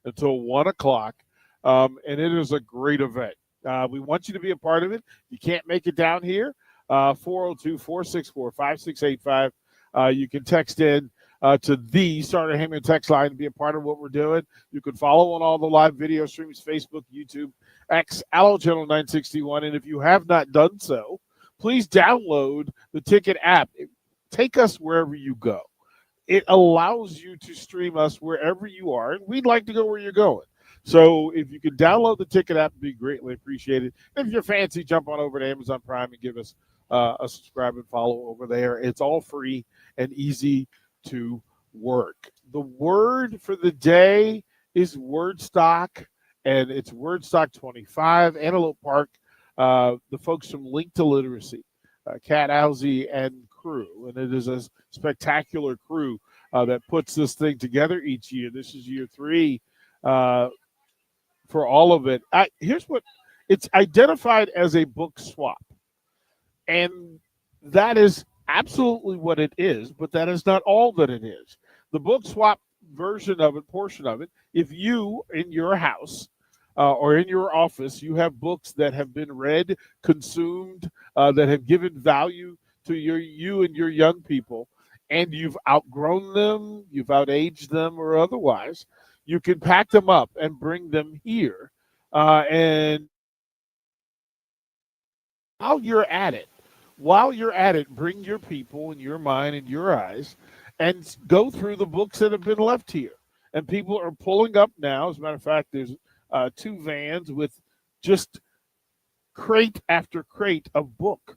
until 1 o'clock, and it is a great event. We want you to be a part of it. You can't make it down here, 402-464-5685. You can text in to the Starter Heyman text line to be a part of what we're doing. You can follow on all the live video streams, Facebook, YouTube, X, Allo Channel 961. And if you have not done so, please download the Ticket app. Take us wherever you go. It allows you to stream us wherever you are, and we'd like to go where you're going. So if you could download the Ticket app, it'd be greatly appreciated. If you're fancy, jump on over to Amazon Prime and give us a subscribe and follow over there. It's all free and easy to work. The word for the day is WordStock, and it's WordStock 25, Antelope Park. The folks from Link to Literacy, Kat Owsey and crew, and it is a spectacular crew that puts this thing together each year. This is year 3 for all of it. Here's what it's identified as: a book swap, and that is absolutely what it is, but that is not all that it is. The book swap version of it, portion of it, if you in your house or in your office, you have books that have been read, consumed, that have given value to you and your young people, and you've outgrown them, you've outaged them, or otherwise, you can pack them up and bring them here. And while you're at it, bring your people and your mind and your eyes and go through the books that have been left here. And people are pulling up now. As a matter of fact, there's 2 vans with just crate after crate of books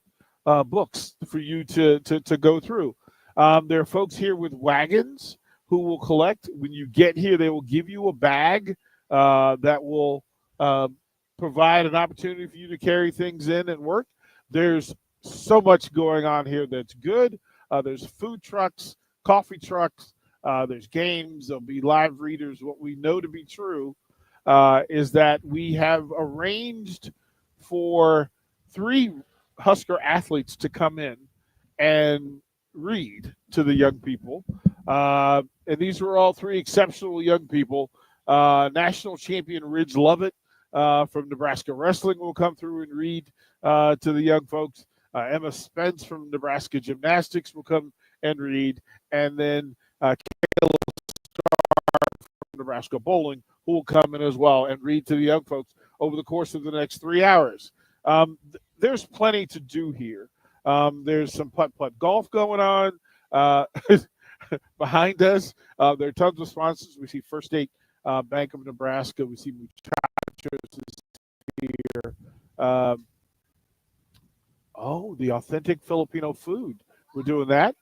for you to go through. There are folks here with wagons who will collect. When you get here, they will give you a bag that will provide an opportunity for you to carry things in and work. There's so much going on here that's good. There's food trucks, coffee trucks, there's games, there'll be live readers. What we know to be true is that we have arranged for 3 Husker athletes to come in and read to the young people. And these were all 3 exceptional young people. National champion Ridge Lovett from Nebraska Wrestling will come through and read to the young folks. Emma Spence from Nebraska Gymnastics will come and read. And then Kayla from Nebraska Bowling, who will come in as well and read to the young folks over the course of the next 3 hours. There's plenty to do here. There's some putt-putt golf going on behind us. There are tons of sponsors. We see First State Bank of Nebraska. We see Muchachos is here. The authentic Filipino food. We're doing that.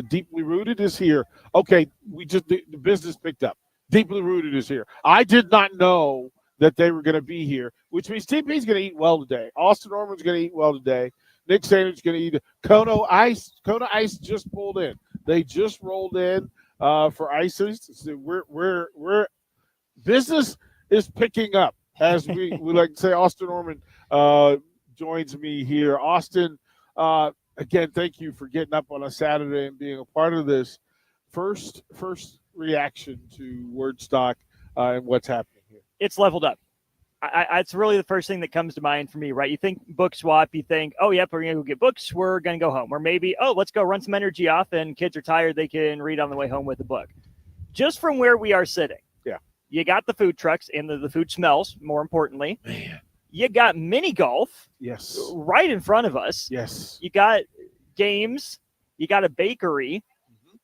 Deeply Rooted is here. Okay, the business picked up. Deeply Rooted is here. I did not know that they were going to be here, which means TP's going to eat well today. Austin Norman's going to eat well today. Nick Sanders going to eat. Kona Ice just pulled in. They just rolled in for ices. So we're business is picking up, as we like to say. Austin Norman joins me here. Austin, again, thank you for getting up on a Saturday and being a part of this. First reaction to WordStock and what's happening here. It's leveled up. It's really the first thing that comes to mind for me, right? You think book swap, you think, oh, yep, we're going to go get books, we're going to go home. Or maybe, oh, let's go run some energy off, and kids are tired, they can read on the way home with a book. Just from where we are sitting, you got the food trucks, and the food smells, more importantly. Man. You got mini golf right in front of us. Yes. You got games. You got a bakery.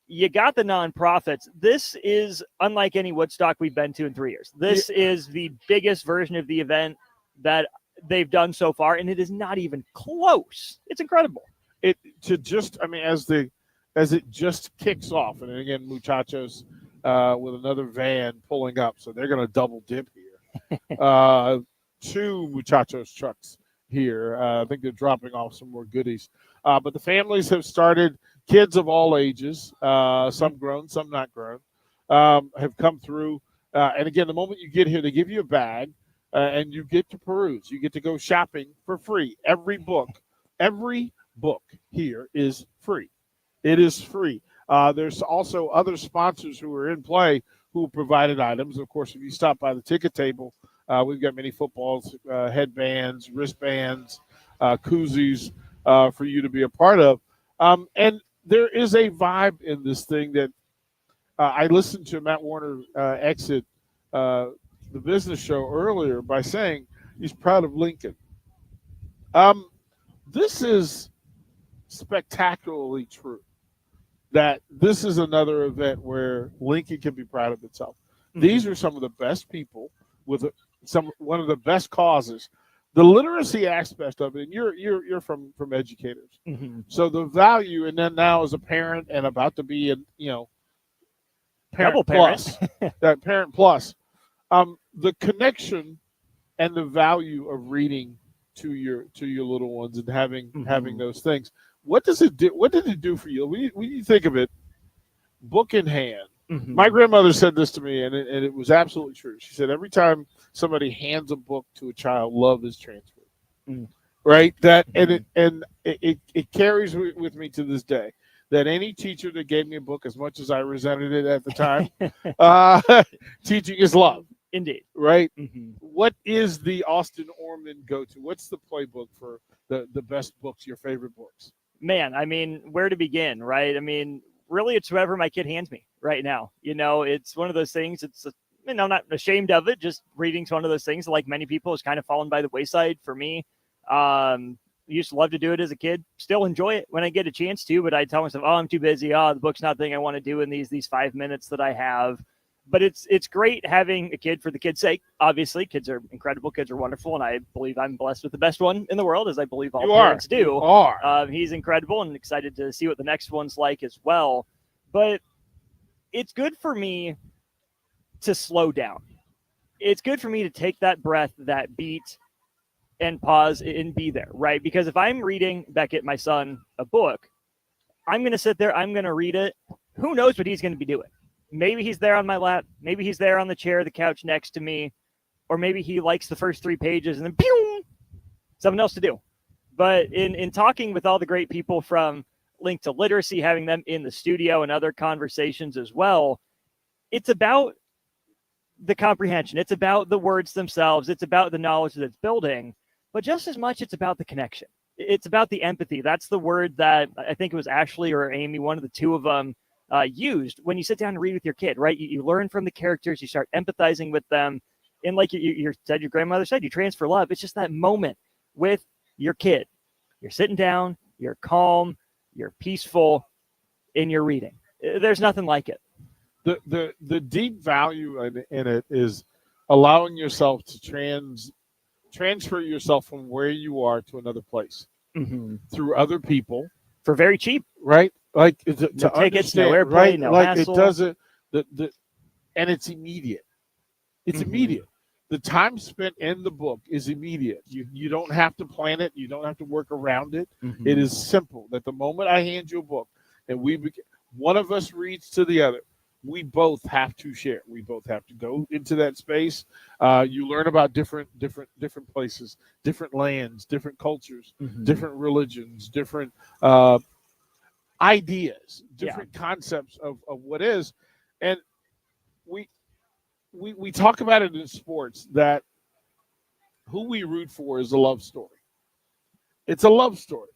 You got the nonprofits. This is unlike any Woodstock we've been to in 3 years. This is the biggest version of the event that they've done so far, and it is not even close. It's incredible. As it just kicks off, and again, Muchachos with another van pulling up, so they're going to double dip here. 2 Muchachos trucks here. I think they're dropping off some more goodies. But the families have started. Kids of all ages, some grown, some not grown, have come through. And again, the moment you get here, they give you a bag, and you get to peruse. You get to go shopping for free. Every book here is free. It is free. There's also other sponsors who are in play who provided items. Of course, if you stop by the ticket table, we've got many footballs, headbands, wristbands, koozies for you to be a part of. And there is a vibe in this thing that I listened to Matt Warner exit the business show earlier by saying he's proud of Lincoln. This is spectacularly true. That this is another event where Lincoln can be proud of itself. Mm-hmm. These are some of the best people with one of the best causes. The literacy aspect of it, and you're from educators, mm-hmm. So the value, and then now as a parent and about to be parent plus, that parent plus, the connection and the value of reading to your little ones and having those things. What does it do? What did it do for you? When you think of it, book in hand. Mm-hmm. My grandmother said this to me, and it was absolutely true. She said every time somebody hands a book to a child, love is transferred. Mm. Right? That and it carries with me to this day. That any teacher that gave me a book, as much as I resented it at the time, teaching is love. Indeed. Right? Mm-hmm. What is the Austin Orman go-to? What's the playbook for the best books, your favorite books? Man, I mean, where to begin, right? I mean, really, it's whoever my kid hands me right now. It's one of those things. I'm not ashamed of it. Just reading's one of those things, like many people, has kind of fallen by the wayside for me. Used to love to do it as a kid. Still enjoy it when I get a chance to, but I tell myself, I'm too busy. The book's not the thing I want to do in these 5 minutes that I have. But it's great having a kid for the kid's sake. Obviously, kids are incredible. Kids are wonderful. And I believe I'm blessed with the best one in the world, as I believe all parents do. You are. He's incredible and excited to see what the next one's like as well. But it's good for me to slow down. It's good for me to take that breath, that beat, and pause and be there, right? Because if I'm reading Beckett, my son, a book, I'm going to sit there. I'm going to read it. Who knows what he's going to be doing? Maybe he's there on my lap. Maybe he's there on the chair, the couch next to me. Or maybe he likes the first 3 pages and then pew, something else to do. But in talking with all the great people from Link to Literacy, having them in the studio and other conversations as well, it's about the comprehension. It's about the words themselves. It's about the knowledge that it's building. But just as much, it's about the connection. It's about the empathy. That's the word that I think it was Ashley or Amy, one of the two of them, used when you sit down and read with your kid, right? You learn from the characters, you start empathizing with them. And like you said, your grandmother said, you transfer love. It's just that moment with your kid. You're sitting down, you're calm, you're peaceful, and you're reading. There's nothing like it. The deep value in it is allowing yourself to transfer yourself from where you are to another place through other people for very cheap, right? Like no tickets, no airplane, right? No like hassle. It doesn't. And it's immediate. It's immediate. The time spent in the book is immediate. You don't have to plan it. You don't have to work around it. It is simple. That the moment I hand you a book and one of us reads to the other, we both have to share. We both have to go into that space. You learn about different places, different lands, different cultures, different religions, different ideas, different concepts of what is. And we talk about it in sports that who we root for is a love story. It's a love story.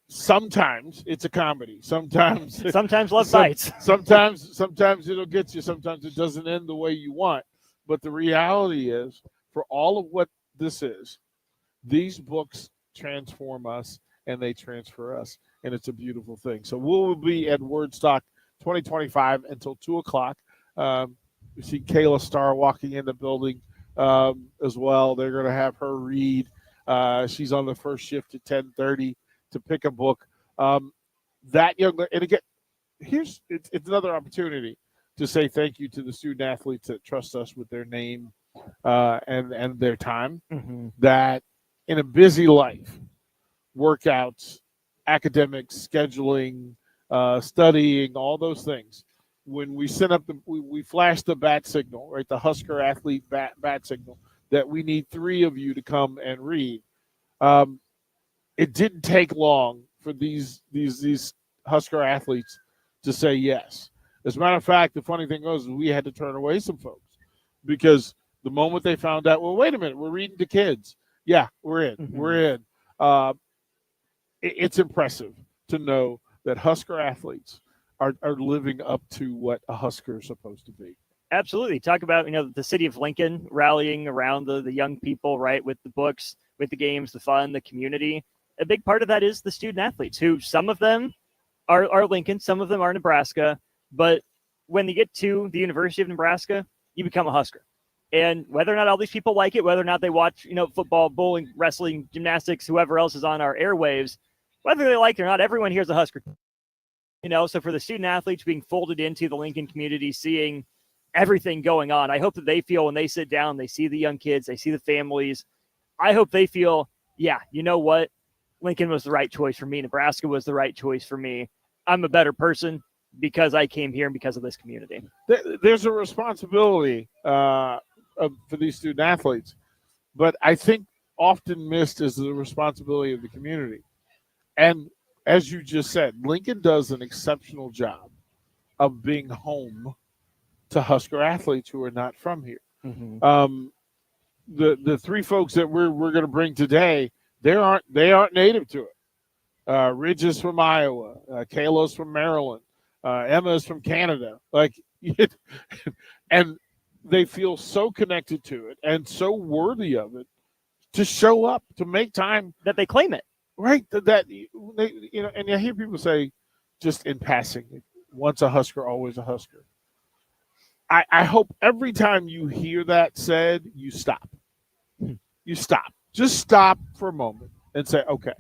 Sometimes it's a comedy. Sometimes love bites. Sometimes it'll get you. Sometimes it doesn't end the way you want. But the reality is, for all of what this is, these books transform us and they transfer us, and it's a beautiful thing. So we'll be at WordStock 2025 until 2:00. We see Kayla Starr walking in the building as well. They're going to have her read. She's on the first shift at 10:30 to pick a book. That young, and again, it's another opportunity to say thank you to the student athletes that trust us with their name and their time. That in a busy life, workouts, academics, scheduling, studying, all those things. When we send up we flash the bat signal, right? The Husker athlete bat signal that we need 3 of you to come and read. It didn't take long for these Husker athletes to say yes. As a matter of fact, the funny thing was we had to turn away some folks because the moment they found out, well, wait a minute, we're reading to kids. Yeah, we're in. Mm-hmm. We're in. Uh, it's impressive to know that Husker athletes are living up to what a Husker is supposed to be. Absolutely. Talk about, the city of Lincoln rallying around the young people, right, with the books, with the games, the fun, the community. A big part of that is the student athletes, who some of them are Lincoln, some of them are Nebraska, but when you get to the University of Nebraska, you become a Husker. And whether or not all these people like it, whether or not they watch, football, bowling, wrestling, gymnastics, whoever else is on our airwaves, whether they like it or not, everyone here is a Husker. So for the student athletes being folded into the Lincoln community, seeing everything going on, I hope that they feel when they sit down, they see the young kids, they see the families. I hope they feel, yeah, you know what? Lincoln was the right choice for me. Nebraska was the right choice for me. I'm a better person because I came here and because of this community. There's a responsibility for these student athletes, but I think often missed is the responsibility of the community. And as you just said, Lincoln does an exceptional job of being home to Husker athletes who are not from here. Mm-hmm. The three folks that we're going to bring today, they aren't native to it. Ridge is from Iowa, Kayla's from Maryland, Emma's from Canada. And they feel so connected to it and so worthy of it to show up, to make time that they claim it. Right, and I hear people say, just in passing, once a Husker, always a Husker. I hope every time you hear that said, you stop. You stop. Just stop for a moment and say, okay,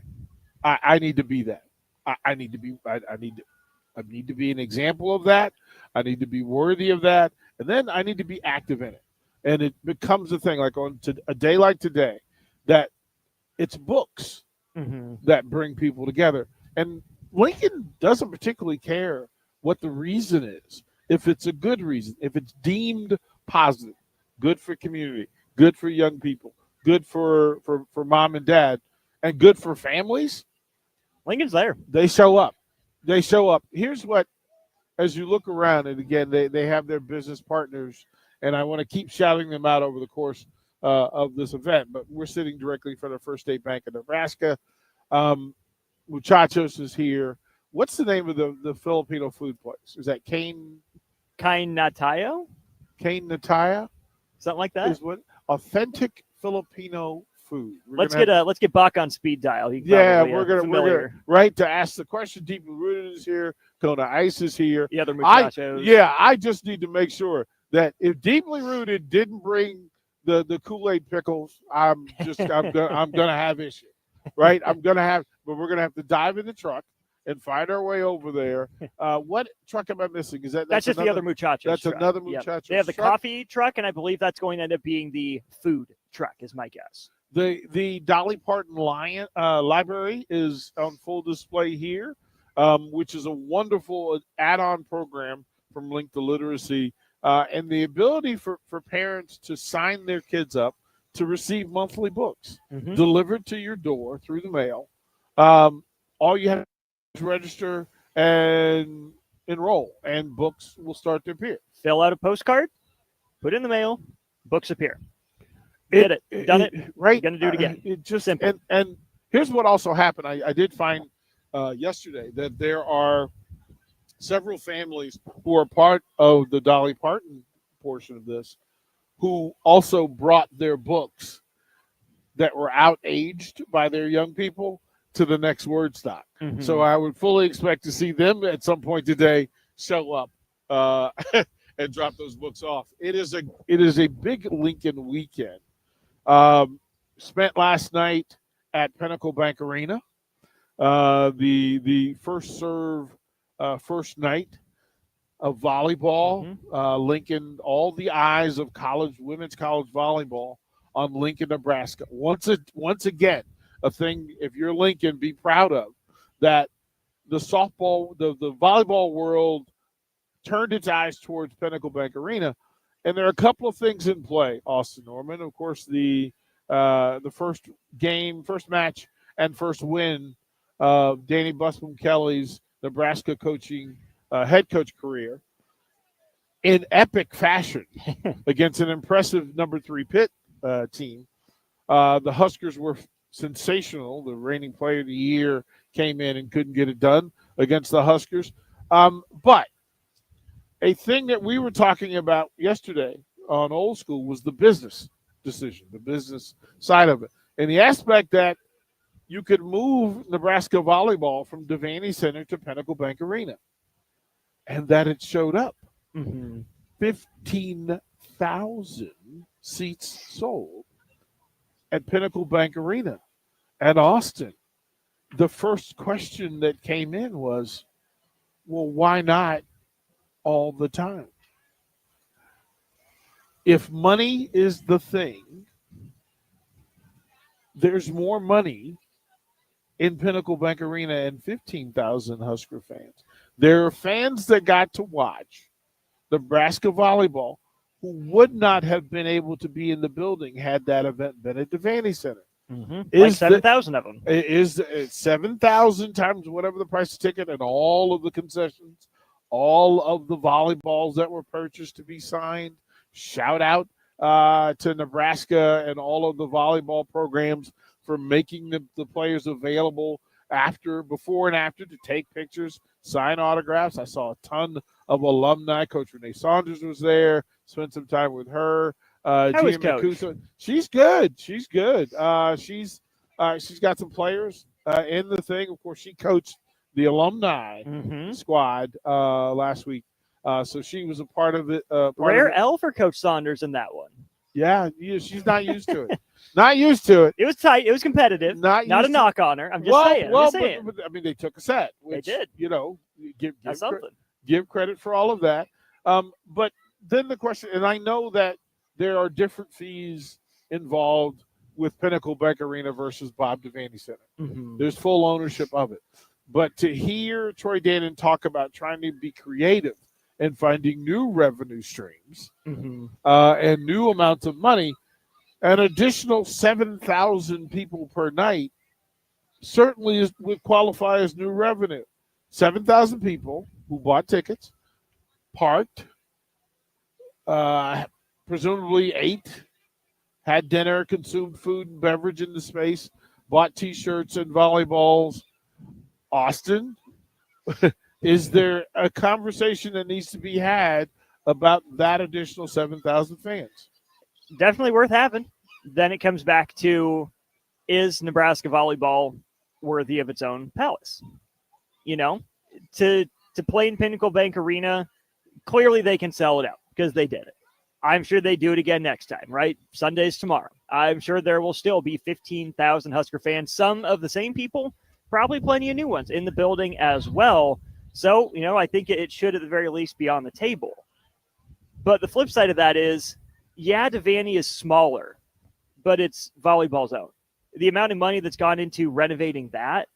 I need to be that. I need to be. I need to be an example of that. I need to be worthy of that, and then I need to be active in it. And it becomes a thing, like on a day like today, that it's books. Mm-hmm. That bring people together. And Lincoln doesn't particularly care what the reason is. If it's a good reason, if it's deemed positive, good for community, good for young people, good for mom and dad, and good for families, Lincoln's there. They show up. They show up. Here's what, as you look around, and again, they have their business partners, and I want to keep shouting them out over the course of this event, but we're sitting directly in front of First State Bank of Nebraska. Muchachos is here. What's the name of the Filipino food place? Is that Kane Nataya? Something like that? Is what authentic Filipino food. Let's get Bach on speed dial. We're gonna right to ask the question. Deeply Rooted is here. Kona Ice is here. The other muchachos. I just need to make sure that if Deeply Rooted didn't bring the Kool-Aid pickles, I'm gonna have issue, right? But we're gonna have to dive in the truck and find our way over there. What truck am I missing? That's just the other muchachos? That's truck. another muchachos. Yep. They have the truck. coffee truck, and I believe that's going to end up being the food truck, is my guess. The Dolly Parton Library is on full display here, which is a wonderful add-on program from Link to Literacy. And the ability for parents to sign their kids up to receive monthly books delivered to your door through the mail. All you have to do is register and enroll, and books will start to appear. Fill out a postcard, put it in the mail, books appear. Did it. Done it. Right. Going to do it again. It just simple. And here's what also happened. I did find yesterday that there are several families who are part of the Dolly Parton portion of this who also brought their books that were out-aged by their young people to the next WordStock. So I would fully expect to see them at some point today show up and drop those books off. It is a big Lincoln weekend. Spent last night at Pinnacle Bank Arena. The first serve first night of volleyball. Lincoln, all the eyes of women's college volleyball on Lincoln, Nebraska. Once again, a thing, if you're Lincoln, be proud of, that the volleyball world turned its eyes towards Pinnacle Bank Arena. And there are a couple of things in play, Austin Norman. Of course, the first match, and first win of Danny Busboom Kelly's Nebraska coaching head coach career. in epic fashion against an impressive number 3 Pitt team. The Huskers were sensational. The reigning player of the year came in and couldn't get it done against the Huskers. But a thing that we were talking about yesterday on Old School was the business decision, the business side of it, and the aspect that you could move Nebraska volleyball from Devaney Center to Pinnacle Bank Arena, and that it showed up. 15,000 seats sold at Pinnacle Bank Arena at Austin. The first question that came in was, well, why not all the time? If money is the thing, there's more money in Pinnacle Bank Arena and 15,000 Husker fans. There are fans that got to watch Nebraska volleyball who would not have been able to be in the building had that event been at Devaney Center. Like 7,000 of them. Is 7,000 times whatever the price of the ticket and all of the concessions, all of the volleyballs that were purchased to be signed. Shout out to Nebraska and all of the volleyball programs for making the players available before and after to take pictures, sign autographs. I saw a ton of alumni. Coach Renee Saunders was there. Spent some time with her. How is Coach? She's good. She's good. She's got some players in the thing. Of course, she coached the alumni squad last week. So she was a part of it. Rare L for Coach Saunders in that one. Yeah, she's not used to it. Not used to it. It was tight. It was competitive. Not a knock on her. I'm just saying. But, I mean, they took a set. Which, they did. That's something. Give credit for all of that. But then the question, and I know that there are different fees involved with Pinnacle Bank Arena versus Bob Devaney Center. There's full ownership of it. But to hear Troy Dannon talk about trying to be creative and finding new revenue streams and new amounts of money, an additional 7,000 people per night certainly would qualify as new revenue. 7,000 people who bought tickets, parked, presumably ate, had dinner, consumed food and beverage in the space, bought T-shirts and volleyballs. Austin, is there a conversation that needs to be had about that additional 7,000 fans? Definitely worth having. Then it comes back to, is Nebraska volleyball worthy of its own palace? To play in Pinnacle Bank Arena, clearly they can sell it out because they did it. I'm sure they do it again next time, right? Sunday's tomorrow. I'm sure there will still be 15,000 Husker fans, some of the same people, probably plenty of new ones in the building as well. So, I think it should at the very least be on the table. But the flip side of that is, Devaney is smaller, but it's volleyball zone. The amount of money that's gone into renovating that,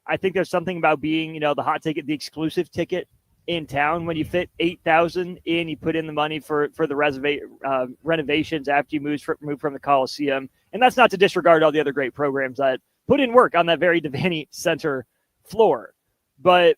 I think there's something about being, the hot ticket, the exclusive ticket in town. When you fit 8,000 in, you put in the money for the renovations after you move from the Coliseum. And that's not to disregard all the other great programs that put in work on that very Devaney Center floor. But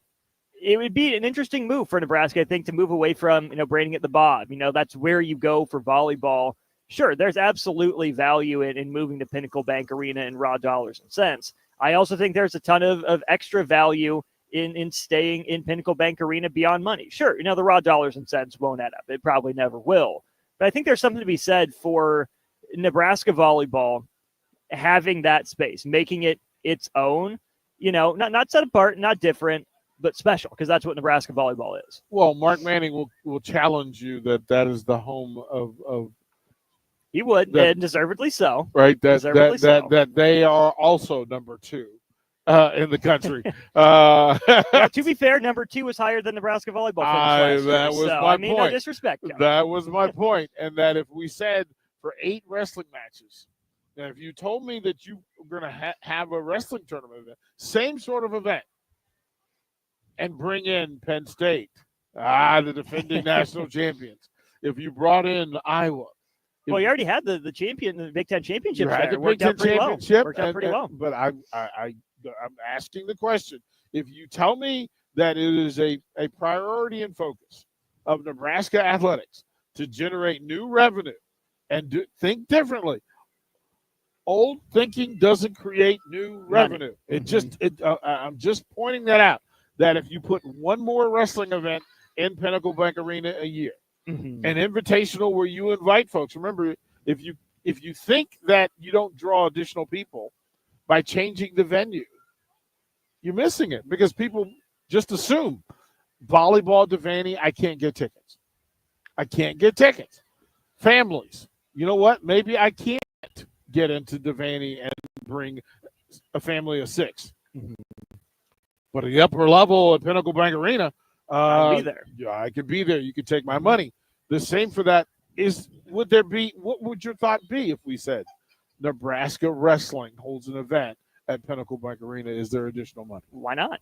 it would be an interesting move for Nebraska, I think, to move away from, branding it the Bob. That's where you go for volleyball. Sure, there's absolutely value in moving to Pinnacle Bank Arena in raw dollars and cents. I also think there's a ton of extra value in staying in Pinnacle Bank Arena beyond money. Sure, the raw dollars and cents won't add up. It probably never will. But I think there's something to be said for Nebraska volleyball having that space, making it its own, not set apart, not different, but special, because that's what Nebraska volleyball is. Well, Mark Manning will challenge you that is the home of he would, and deservedly so. Right, that they are also number 2 in the country. To be fair, number 2 was higher than Nebraska volleyball. That was my point. No disrespect. That was my point. And that if we said for 8 wrestling matches, now if you told me that you were going to have a wrestling tournament event, same sort of event, and bring in Penn State, the defending national champions. If you brought in Iowa. Well, you already had the Big Ten championship. You had the Big Ten championship. Worked out pretty well. But I'm asking the question. If you tell me that it is a priority and focus of Nebraska athletics to generate new revenue and think differently. Old thinking doesn't create new revenue. I'm just pointing that out. That if you put one more wrestling event in Pinnacle Bank Arena a year, an invitational where you invite folks. Remember, if you think that you don't draw additional people by changing the venue, you're missing it because people just assume volleyball, Devaney, I can't get tickets. I can't get tickets. Families, you know what? Maybe I can't get into Devaney and bring a family of 6. But at the upper level at Pinnacle Bank Arena, I'd be there. Yeah, I could be there. You could take my money. The same for that is, what would your thought be if we said Nebraska Wrestling holds an event at Pinnacle Bank Arena? Is there additional money? Why not?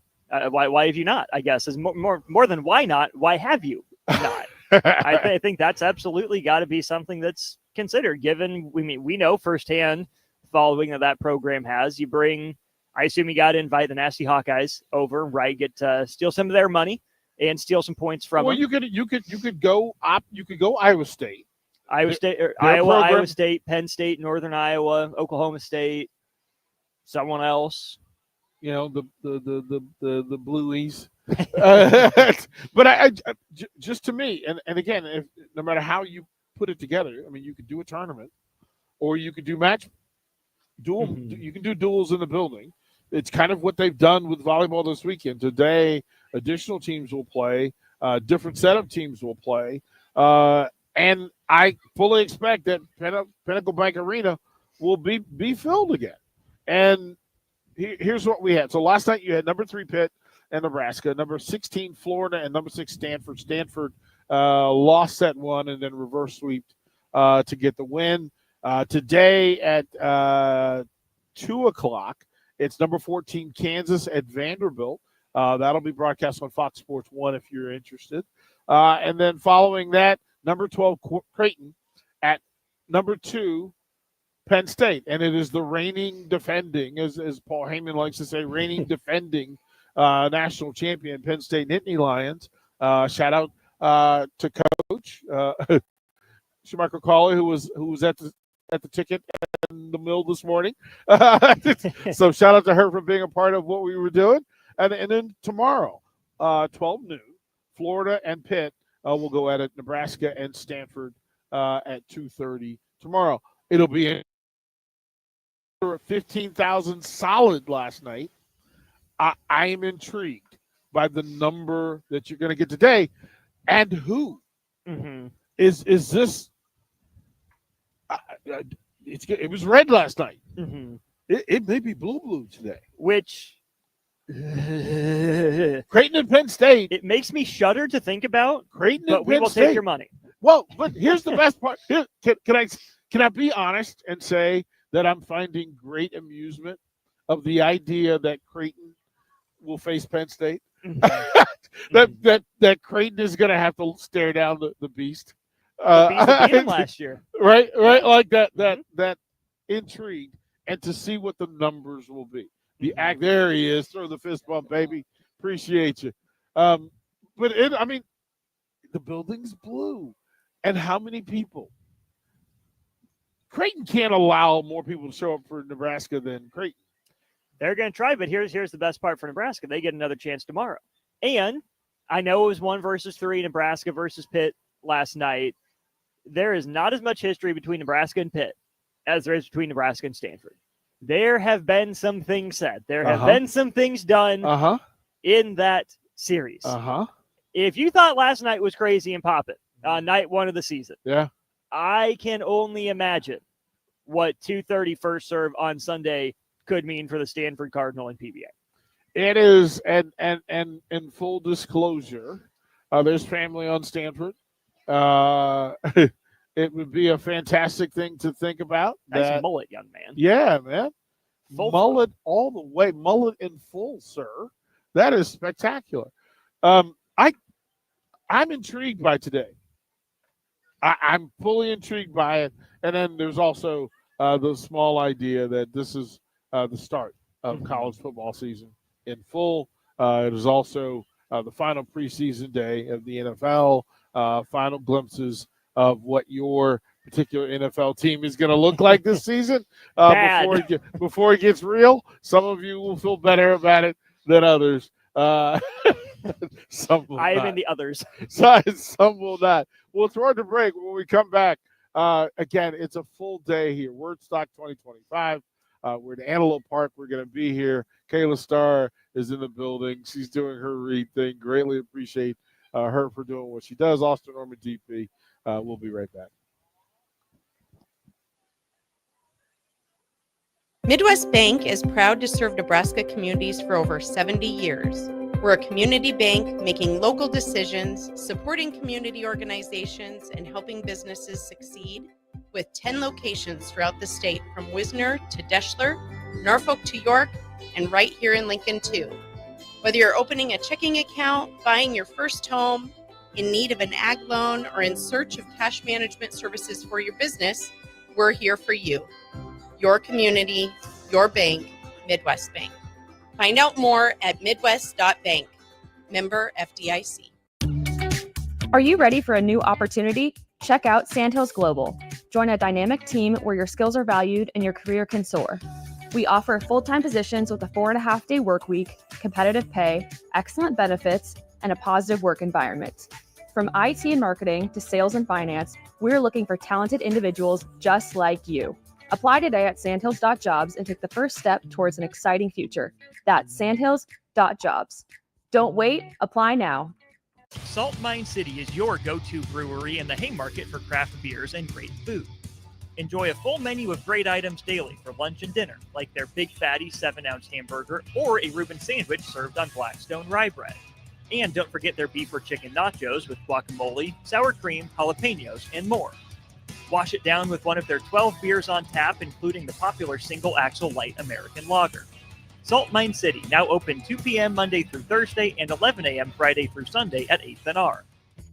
Why have you not? I guess is more than why not. Why have you not? I think that's absolutely got to be something that's considered. Given we know firsthand following that program has. You bring. I assume you got to invite the Nasty Hawkeyes over, right? Get steal some of their money and steal some points from them. You could go Iowa State. Iowa, Penn State, Northern Iowa, Oklahoma State, someone else. You know, the Blueies. But I just to me, and again, no matter how you put it together, I mean, you could do a tournament, or you could do duel. You can do duels in the building. It's kind of what they've done with volleyball this weekend. Today, additional teams will play. Different set of teams will play. And I fully expect that Pinnacle Bank Arena will be filled again. And here's what we had. So last night you had number 3 Pitt and Nebraska, number 16 Florida, and number 6 Stanford. Stanford lost set 1 and then reverse sweeped to get the win. Today at 2 o'clock, it's number 14 Kansas at Vanderbilt. That'll be broadcast on Fox Sports 1 if you're interested. And then following that, number 12 Creighton at number 2 Penn State. And it is the reigning defending, as Paul Heyman likes to say, reigning defending national champion Penn State Nittany Lions. Shout out to Coach Schumacher Colley, who was at the ticket in the mill this morning. So shout out to her for being a part of what we were doing. And then tomorrow, 12 noon, Florida and Pitt will go at it. Nebraska and Stanford at 2:30 tomorrow. It'll be 15,000 solid last night. I am intrigued by the number that you're going to get today, and who is this? It was red last night. It may be blue today. Which Creighton and Penn State. It makes me shudder to think about. Creighton but and we Penn will State. take your money. Well, but here's the best part. Can I be honest and say that I'm finding great amusement of the idea that Creighton will face Penn State? that Creighton is going to have to stare down the beast. The beat him last year. Right, like that intrigue, and to see what the numbers will be. There he is. Throw the fist bump, baby. Appreciate you. But the building's blue, and how many people? Creighton can't allow more people to show up for Nebraska than Creighton. They're going to try, but here's the best part for Nebraska. They get another chance tomorrow. And I know it was 1 versus 3, Nebraska versus Pitt last night. There is not as much history between Nebraska and Pitt as there is between Nebraska and Stanford. There have been some things said. There have been some things done in that series. If you thought last night was crazy and poppin' on night 1 of the season, I can only imagine what 2:30 first serve on Sunday could mean for the Stanford Cardinal and PBA. It is, and in full disclosure, there's family on Stanford. It would be a fantastic thing to think about. Nice mullet, young man. Yeah, man. Mullet all the way. Mullet in full, sir. That is spectacular. I'm intrigued by today. I'm fully intrigued by it. And then there's also the small idea that this is the start of college football season in full. It is also the final preseason day of the NFL. final glimpses of what your particular NFL team is going to look like this season before it gets real. Some of you will feel better about it than others. Some will I am not. in the others. Some will not. We'll throw it to break. When we come back, again, it's a full day here. WordStock 2025. We're in Antelope Park. We're going to be here. Kayla Starr is in the building. She's doing her read thing. Greatly appreciate her for doing what she does. Austin Norman DP. We'll be right back. Midwest Bank is proud to serve Nebraska communities for over 70 years. We're a community bank making local decisions, supporting community organizations, and helping businesses succeed with 10 locations throughout the state, from Wisner to Deschler, Norfolk to York, and right here in Lincoln too. Whether you're opening a checking account, buying your first home, in need of an ag loan, or in search of cash management services for your business, we're here for you. Your community, your bank, Midwest Bank. Find out more at midwest.bank. Member FDIC. Are you ready for a new opportunity? Check out Sandhills Global. Join a dynamic team where your skills are valued and your career can soar. We offer full-time positions with a 4.5-day work week, competitive pay, excellent benefits, and a positive work environment. From IT and marketing to sales and finance, we're looking for talented individuals just like you. Apply today at sandhills.jobs and take the first step towards an exciting future. That's sandhills.jobs. Don't wait, apply now. Salt Mine City is your go-to brewery in the Haymarket for craft beers and great food. Enjoy a full menu of great items daily for lunch and dinner, like their Big Fatty 7-ounce hamburger or a Reuben sandwich served on Blackstone rye bread. And don't forget their beef or chicken nachos with guacamole, sour cream, jalapenos, and more. Wash it down with one of their 12 beers on tap, including the popular Single Axle Light American Lager. Salt Mine City, now open 2 p.m. Monday through Thursday and 11 a.m. Friday through Sunday at 8th and R.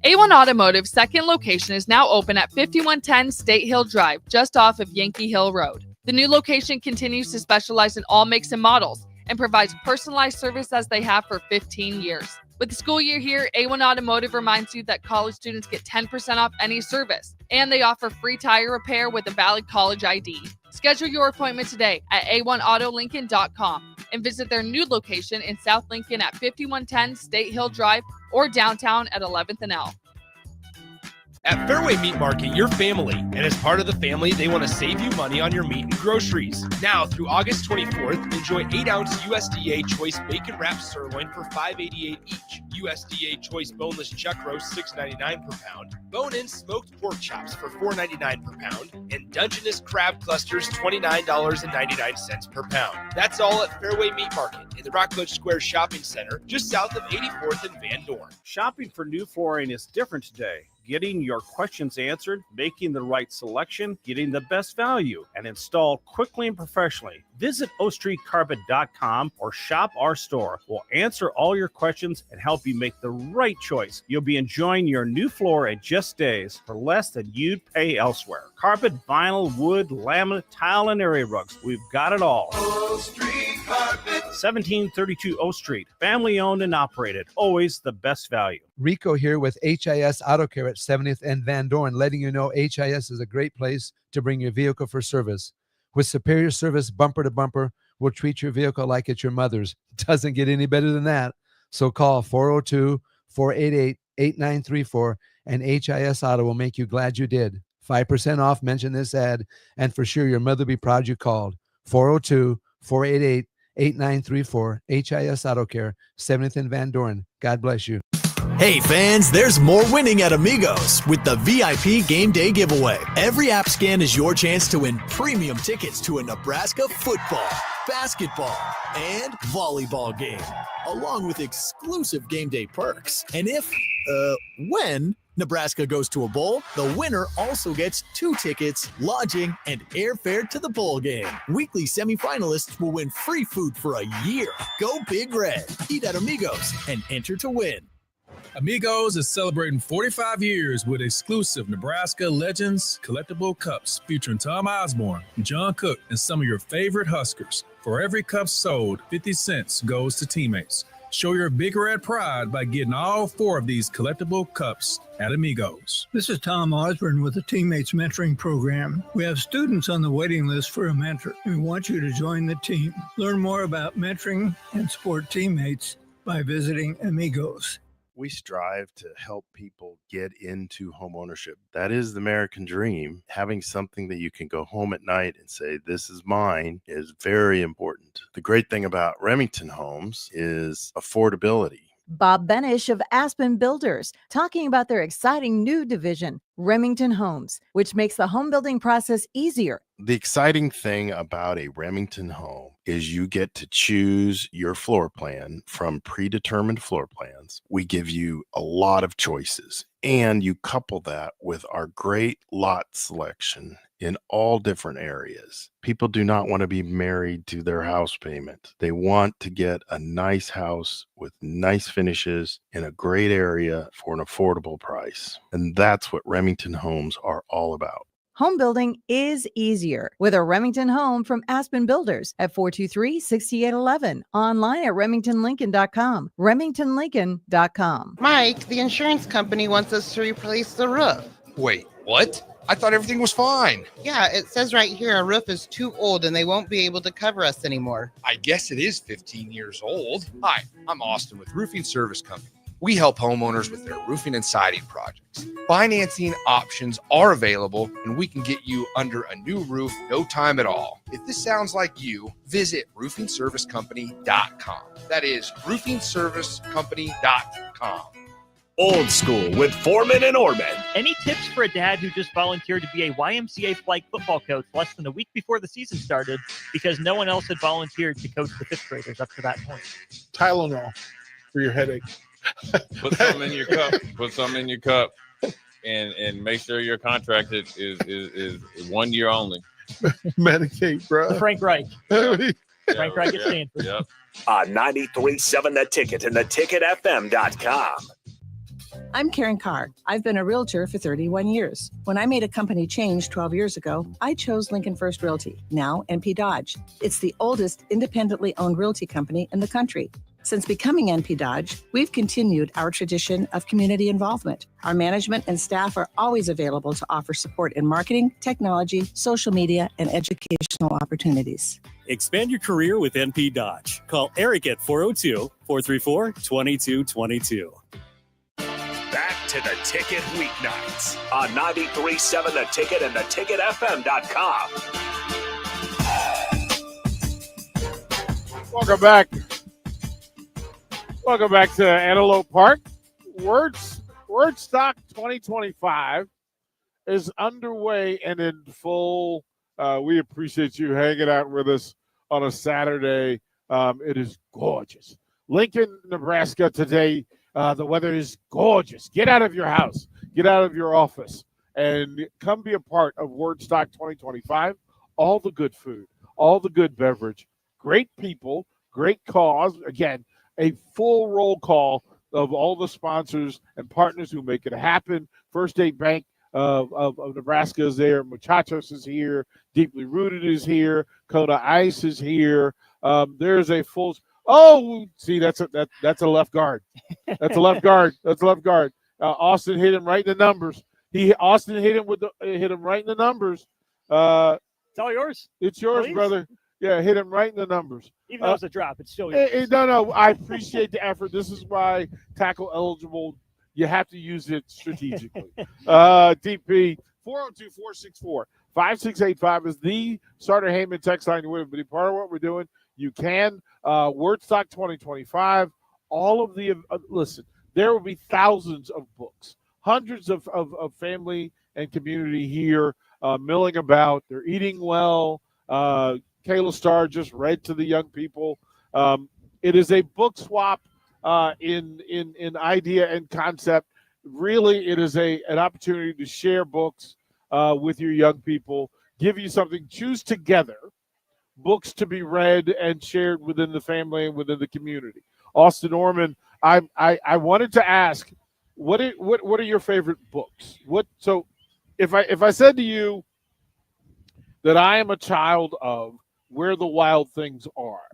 A1 Automotive's second location is now open at 5110 State Hill Drive, just off of Yankee Hill Road. The new location continues to specialize in all makes and models and provides personalized service as they have for 15 years. With the school year here, A1 Automotive reminds you that college students get 10% off any service, and they offer free tire repair with a valid college ID. Schedule your appointment today at a1autolincoln.com and visit their new location in South Lincoln at 5110 State Hill Drive or downtown at 11th and L. At Fairway Meat Market, you're family, and as part of the family, they want to save you money on your meat and groceries. Now, through August 24th, enjoy 8-ounce USDA Choice Bacon Wrapped Sirloin for $5.88 each, USDA Choice Boneless Chuck Roast $6.99 per pound, bone-in smoked pork chops for $4.99 per pound, and Dungeness Crab Clusters $29.99 per pound. That's all at Fairway Meat Market in the Rockledge Square Shopping Center, just south of 84th and Van Dorn. Shopping for new flooring is different today. Getting your questions answered, making the right selection, getting the best value, and installed quickly and professionally. Visit ostreetcarpet.com or shop our store. We'll answer all your questions and help you make the right choice. You'll be enjoying your new floor in just days for less than you'd pay elsewhere. Carpet, vinyl, wood, laminate, tile, and area rugs. We've got it all. O Street Carpet. 1732 O Street. Family owned and operated. Always the best value. Rico here with HIS Auto Care at 70th and Van Dorn, letting you know HIS is a great place to bring your vehicle for service. With superior service, bumper to bumper, we'll treat your vehicle like it's your mother's. Doesn't get any better than that. So call 402-488-8934 and HIS Auto will make you glad you did. 5% off, mention this ad, and for sure your mother will be proud you called. 402-488-8934, HIS Auto Care, 70th and Van Dorn. God bless you. Hey fans, there's more winning at Amigos with the VIP Game Day giveaway. Every app scan is your chance to win premium tickets to a Nebraska football, basketball, and volleyball game, along with exclusive game day perks. And when Nebraska goes to a bowl, the winner also gets 2 tickets, lodging, and airfare to the bowl game. Weekly semifinalists will win free food for a year. Go Big Red. Eat at Amigos and enter to win. Amigos is celebrating 45 years with exclusive Nebraska Legends collectible cups featuring Tom Osborne, John Cook, and some of your favorite Huskers. For every cup sold, 50 cents goes to teammates. Show your big red pride by getting all 4 of these collectible cups at Amigos. This is Tom Osborne with the Teammates Mentoring Program. We have students on the waiting list for a mentor. We want you to join the team. Learn more about mentoring and support teammates by visiting Amigos. We strive to help people get into home ownership. That is the American dream. Having something that you can go home at night and say, this is mine, is very important. The great thing about Remington Homes is affordability. Bob Benish of Aspen Builders, talking about their exciting new division, Remington Homes, which makes the home building process easier. The exciting thing about a Remington home is you get to choose your floor plan from predetermined floor plans. We give you a lot of choices, and you couple that with our great lot selection in all different areas. People do not want to be married to their house payment. They want to get a nice house with nice finishes in a great area for an affordable price. And that's what Remington Homes are all about. Home building is easier with a Remington home from Aspen Builders at 423-6811. Online at remingtonlincoln.com. remingtonlincoln.com. Mike, the insurance company wants us to replace the roof. Wait, what? I thought everything was fine. Yeah, it says right here our roof is too old and they won't be able to cover us anymore. I guess it is 15 years old. Hi, I'm Austin with Roofing Service Company. We help homeowners with their roofing and siding projects. Financing options are available, and we can get you under a new roof no time at all. If this sounds like you, visit roofingservicecompany.com. That is roofingservicecompany.com. Old School with Foreman and Orman. Any tips for a dad who just volunteered to be a YMCA flag football coach less than a week before the season started because no one else had volunteered to coach the 5th graders up to that point? Tylenol for your headache. Put some in your cup. Put some in your cup, and make sure your contract is 1 year only. Medicate, bro. Frank Reich. Frank Reich at Stanford. Yep. On 93.7 The Ticket and theticketfm.com. I'm Karen Carr. I've been a realtor for 31 years. When I made a company change 12 years ago, I chose Lincoln First Realty, now NP Dodge. It's the oldest independently owned realty company in the country. Since becoming NP Dodge, we've continued our tradition of community involvement. Our management and staff are always available to offer support in marketing, technology, social media, and educational opportunities. Expand your career with NP Dodge. Call Eric at 402-434-2222. Back to The Ticket weeknights on 93.7 The Ticket and theticketfm.com. Welcome back. Welcome back to Antelope Park. WordStock 2025 is underway and in full. We appreciate you hanging out with us on a Saturday. It is gorgeous. Lincoln, Nebraska today. The weather is gorgeous. Get out of your house. Get out of your office and come be a part of WordStock 2025. All the good food, all the good beverage, great people, great cause. Again, a full roll call of all the sponsors and partners who make it happen. First State Bank of Nebraska is there. Muchachos is here. Deeply Rooted is here. Kona Ice is here. There's a full. Oh, see, that's a left guard. That's a left guard. That's a left guard. Austin hit him right in the numbers. Austin hit him hit him right in the numbers. It's all yours. It's yours, please. Brother. Yeah, hit him right in the numbers. Even though it's a drop, it's still yours. No, I appreciate the effort. This is why tackle eligible. You have to use it strategically. DP 402-464-5685 is the Starter Heyman text line to win. But part of what we're doing, you can WordStock 2025. All of the listen. There will be thousands of books, hundreds of family and community here milling about. They're eating well. Kayla Starr just read to the young people. It is a book swap in idea and concept. Really, it is an opportunity to share books with your young people, give you something, choose together books to be read and shared within the family and within the community. Austin Orman, I wanted to ask, what are your favorite books? So if I said to you that I am a child of Where the Wild Things Are,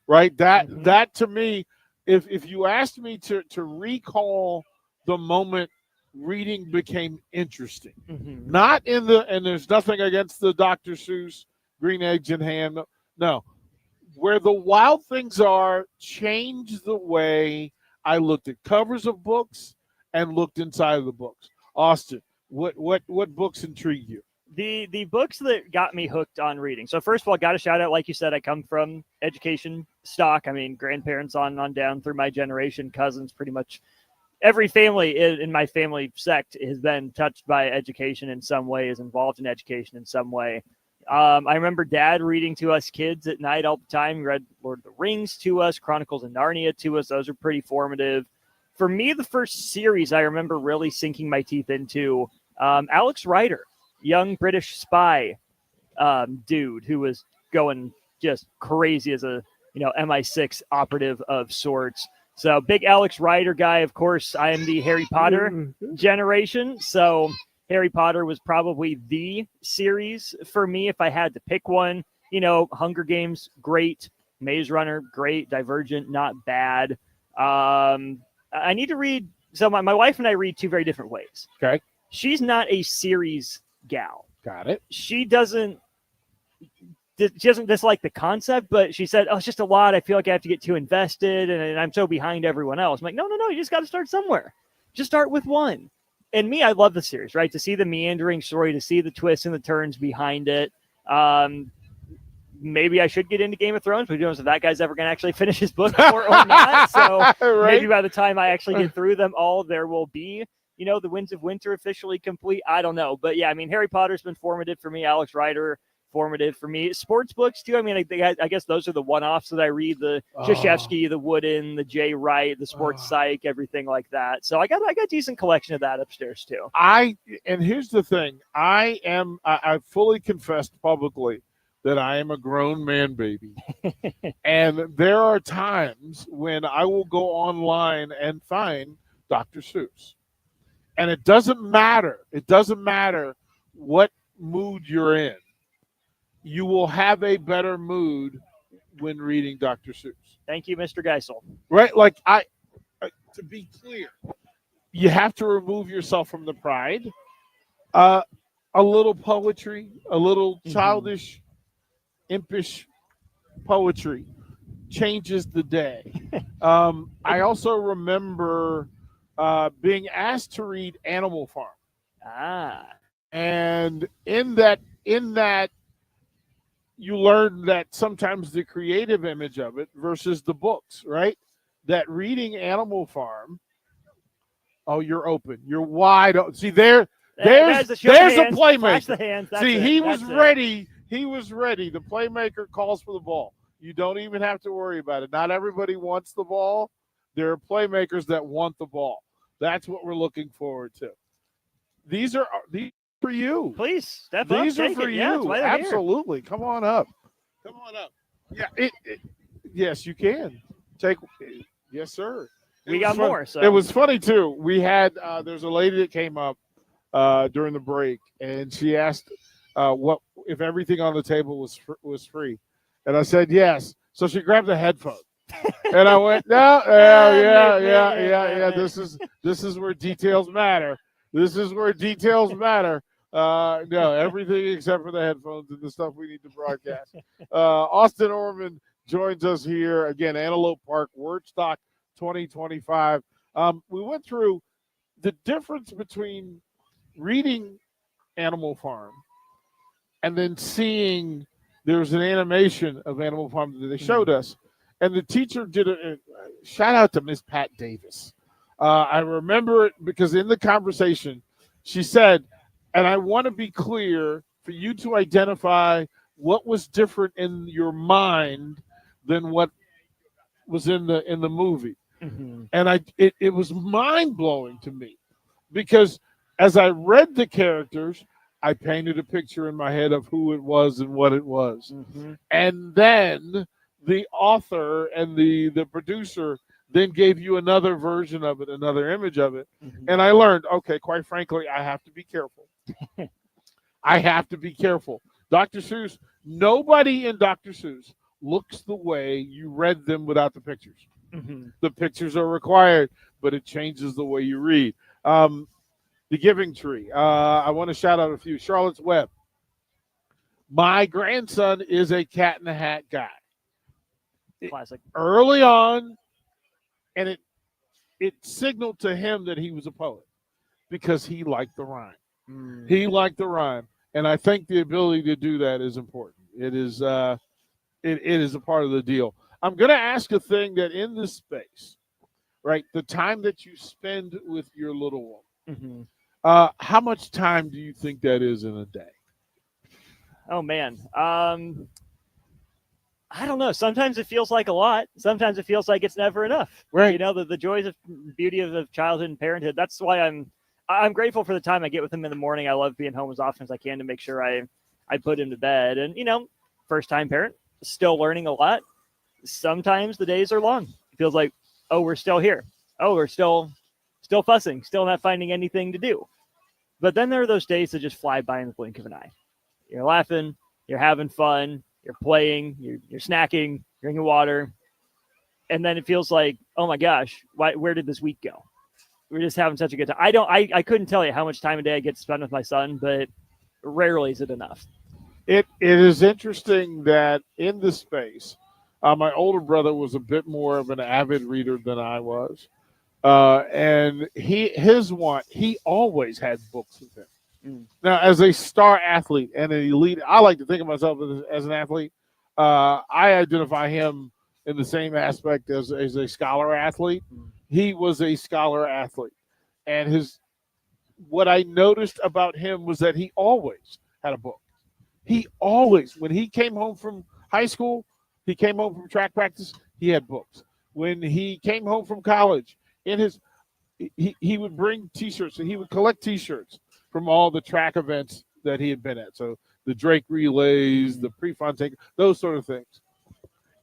right? That to me, if you asked me to recall the moment reading became interesting, not in the, and there's nothing against the Dr. Seuss Green Eggs and Ham, no, where the Wild Things Are changed the way I looked at covers of books and looked inside of the books. Austin, what books intrigue you? The books that got me hooked on reading. So first of all, got a shout out, like you said, I come from education stock. I mean, grandparents on down through my generation, cousins, pretty much every family in my family sect has been touched by education in some way, is involved in education in some way. I remember Dad reading to us kids at night all the time. He read Lord of the Rings to us, Chronicles of Narnia to us. Those are pretty formative. For me, the first series I remember really sinking my teeth into, Alex Rider, young British spy dude who was going just crazy as a MI6 operative of sorts. So big Alex Rider guy. Of course, I am the Harry Potter generation. So Harry Potter was probably the series for me if I had to pick one. Hunger Games, great. Maze Runner, great. Divergent, not bad. I need to read. So my wife and I read two very different ways. Okay. She's not a series gal. Got it. She doesn't dislike the concept, but she said, "Oh, it's just a lot. I feel like I have to get too invested, and I'm so behind everyone else." I'm like, no. You just got to start somewhere. Just start with one. And me, I love the series, right? To see the meandering story, to see the twists and the turns behind it. Maybe I should get into Game of Thrones, but who knows if that guy's ever going to actually finish his book or not. So Right? maybe by the time I actually get through them all, there will be, the Winds of Winter officially complete. I don't know. But yeah, I mean, Harry Potter's been formative for me. Alex Rider, formative for me. Sports books too. I mean, I guess those are the one-offs that I read: the Krzyzewski, the Wooden, the Jay Wright, the Sports Psych, everything like that. So I got a decent collection of that upstairs too. And here's the thing: I fully confessed publicly that I am a grown man, baby, and there are times when I will go online and find Dr. Seuss, and it doesn't matter. It doesn't matter what mood you're in. You will have a better mood when reading Dr. Seuss. Thank you, Mr. Geisel. Right? Like to be clear, you have to remove yourself from the pride. A little poetry, a little childish, impish poetry changes the day. I also remember being asked to read Animal Farm. And in that you learn that sometimes the creative image of it versus the books, right? That reading Animal Farm, you're open. You're wide open. See, there's a playmaker. See, he was ready. He was ready. The playmaker calls for the ball. You don't even have to worry about it. Not everybody wants the ball. There are playmakers that want the ball. That's what we're looking forward to. These are for you. Please step up. These are for you. Yeah, absolutely. Come on up. Come on up. Yeah. Yes, you can take. Yes, sir. We got more. So it was funny too. We had there's a lady that came up during the break, and she asked what if everything on the table was free, and I said yes. So she grabbed a headphone. And I went, no, yeah. This is where details matter. This is where details matter. No, everything except for the headphones and the stuff we need to broadcast. Austin Orman joins us here again. Antelope Park WordStock 2025. We went through the difference between reading Animal Farm and then seeing there's an animation of Animal Farm that they showed us. And the teacher did a shout out to Miss Pat Davis. I remember it because in the conversation, she said, and I want to be clear for you to identify what was different in your mind than what was in the movie. Mm-hmm. And it was mind blowing to me because as I read the characters, I painted a picture in my head of who it was and what it was. Mm-hmm. And then the author and the producer then gave you another version of it, another image of it. Mm-hmm. And I learned, okay, quite frankly, I have to be careful. I have to be careful. Dr. Seuss, nobody in Dr. Seuss looks the way you read them without the pictures. The pictures are required, but it changes the way you read. The Giving Tree. I want to shout out a few. Charlotte's Web. My grandson is a Cat in the Hat guy. Classic. Early on, and it signaled to him that he was a poet because he liked the rhyme. He liked the rhyme, and I think the ability to do that is important. It is it is a part of the deal. I'm going to ask a thing that in this space, right, the time that you spend with your little one, how much time do you think that is in a day? Oh man, I don't know. Sometimes it feels like a lot. Sometimes it feels like it's never enough. Right. You know, the joys of beauty of childhood and parenthood. That's why I'm grateful for the time I get with him in the morning. I love being home as often as I can to make sure I put him to bed. And, you know, first time parent, still learning a lot. Sometimes the days are long. It feels like, oh, we're still here. Oh, we're still fussing, still not finding anything to do. But then there are those days that just fly by in the blink of an eye. You're laughing, you're having fun, you're playing, you're snacking, drinking water. And then it feels like, oh my gosh, where did this week go? We're just having such a good time. I couldn't tell you how much time a day I get to spend with my son, but rarely is it enough. It is interesting that in this space, my older brother was a bit more of an avid reader than I was. And he always had books with him. Now, as a star athlete and an elite, I like to think of myself as an athlete. I identify him in the same aspect as a scholar athlete. He was a scholar athlete. And what I noticed about him was that he always had a book. He always, when he came home from high school, he came home from track practice, he had books. When he came home from college, he would bring T-shirts, and he would collect T-shirts from all the track events that he had been at. So the Drake relays, the Prefontaine, those sort of things.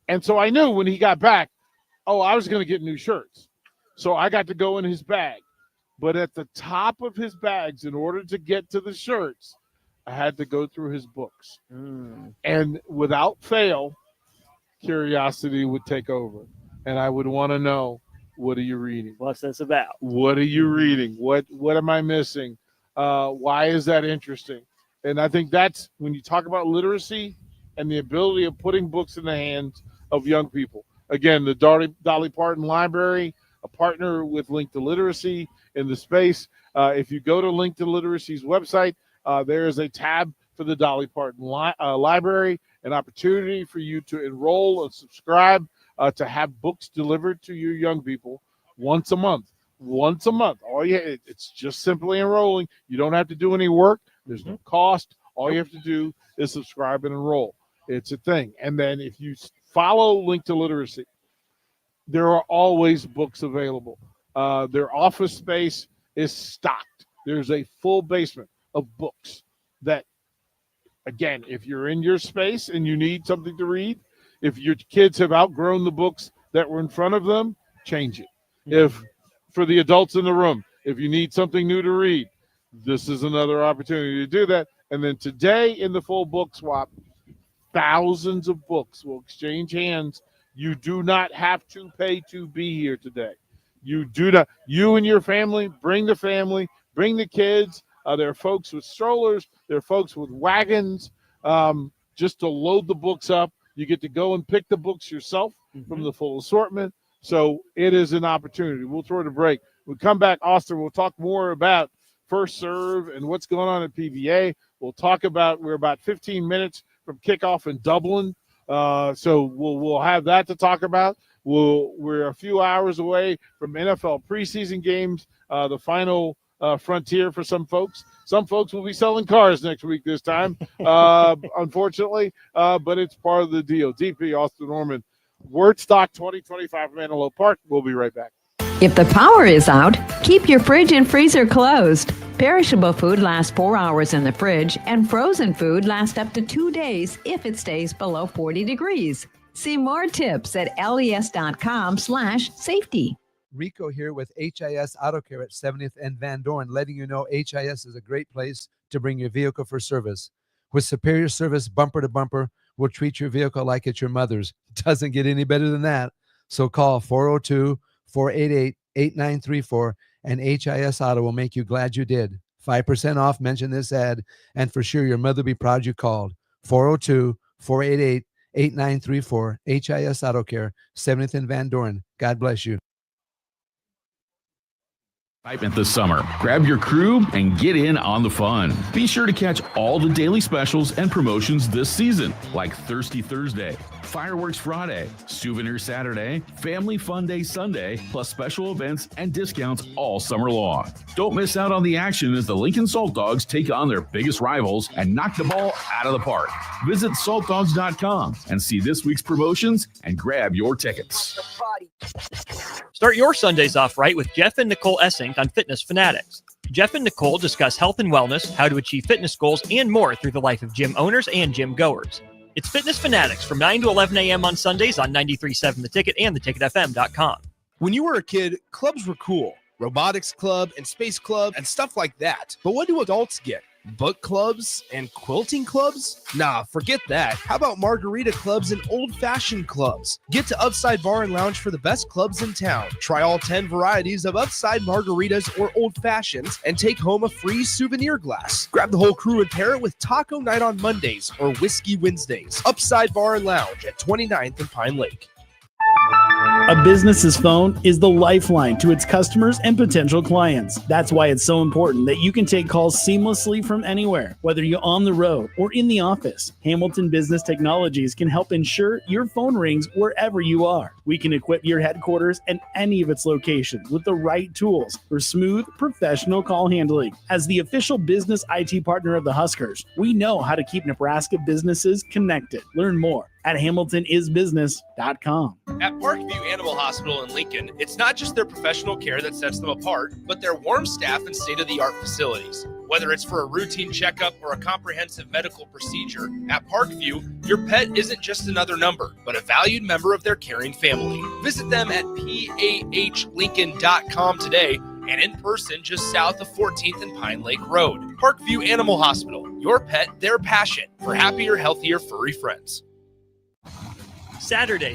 And so I knew when he got back, I was going to get new shirts. So I got to go in his bag. But at the top of his bags, in order to get to the shirts, I had to go through his books. And without fail, curiosity would take over. And I would want to know, what are you reading? What's this about? What are you reading? What am I missing? Why is that interesting? And I think that's when you talk about literacy and the ability of putting books in the hands of young people. Again, the Dolly Parton Library, a partner with Link to Literacy in the space. If you go to Link to Literacy's website, there is a tab for the Dolly Parton Library, an opportunity for you to enroll and subscribe to have books delivered to your young people once a month. It's just simply enrolling. You don't have to do any work. There's no cost. All you have to do is subscribe and enroll. It's a thing. And then if you follow Link to Literacy, there are always books available. Their office space is stocked. There's a full basement of books that, again, if you're in your space and you need something to read, if your kids have outgrown the books that were in front of them, change it. If for the adults in the room, if you need something new to read, this is another opportunity to do that. And then today in the full book swap, thousands of books will exchange hands. You do not have to pay to be here today. You do not. You and your family, bring the kids. There are folks with strollers. There are folks with wagons just to load the books up. You get to go and pick the books yourself from the full assortment. So it is an opportunity. We'll throw it a break. We'll come back, Austin. We'll talk more about First Serve and what's going on at PVA. We'll talk about, we're about 15 minutes from kickoff in Dublin. So we'll have that to talk about. We're a few hours away from NFL preseason games, the final frontier for some folks. Some folks will be selling cars next week this time, unfortunately, but it's part of the deal. DP, Austin Norman, WordStock 2025 Antelope Park. We'll be right back. If the power is out, keep your fridge and freezer closed. Perishable food lasts 4 hours in the fridge, and frozen food lasts up to 2 days if it stays below 40 degrees. See more tips at les.com/safety. Rico here with HIS Auto Care at 70th and Van Dorn, letting you know HIS is a great place to bring your vehicle for service. With superior service bumper to bumper, we'll treat your vehicle like it's your mother's. Doesn't get any better than that. So call 402-488-8934 and HIS Auto will make you glad you did. 5% off, mention this ad, and for sure your mother will be proud you called. 402-488-8934, HIS Auto Care, 70th and Van Doren. God bless you. Excitement this summer. Grab your crew and get in on the fun. Be sure to catch all the daily specials and promotions this season, like Thirsty Thursday, Fireworks Friday, Souvenir Saturday, Family Fun Day Sunday, plus special events and discounts all summer long. Don't miss out on the action as the Lincoln Salt Dogs take on their biggest rivals and knock the ball out of the park. Visit saltdogs.com and see this week's promotions and grab your tickets. Start your Sundays off right with Jeff and Nicole Essink on Fitness Fanatics. Jeff and Nicole discuss health and wellness, how to achieve fitness goals, and more through the life of gym owners and gym goers. It's Fitness Fanatics from 9 to 11 a.m. on Sundays on 93.7 The Ticket and theticketfm.com. When you were a kid, clubs were cool. Robotics club and space club and stuff like that. But what do adults get? Book clubs and quilting clubs? Nah, forget that. How about margarita clubs and old-fashioned clubs? Get to Upside Bar and Lounge for the best clubs in town. Try all 10 varieties of Upside margaritas or old fashions and take home a free souvenir glass. Grab the whole crew and pair it with Taco Night on Mondays or Whiskey Wednesdays. Upside Bar and Lounge at 29th and Pine Lake. A business's phone is the lifeline to its customers and potential clients. That's why it's so important that you can take calls seamlessly from anywhere, whether you're on the road or in the office. Hamilton Business Technologies can help ensure your phone rings wherever you are. We can equip your headquarters and any of its locations with the right tools for smooth, professional call handling. As the official business IT partner of the Huskers, we know how to keep Nebraska businesses connected. Learn more at hamiltonisbusiness.com. At Parkview Animal Hospital in Lincoln, it's not just their professional care that sets them apart, but their warm staff and state-of-the-art facilities. Whether it's for a routine checkup or a comprehensive medical procedure, at Parkview, your pet isn't just another number, but a valued member of their caring family. Visit them at pahlincoln.com today and in person just south of 14th and Pine Lake Road. Parkview Animal Hospital, your pet, their passion for happier, healthier, furry friends. Saturday.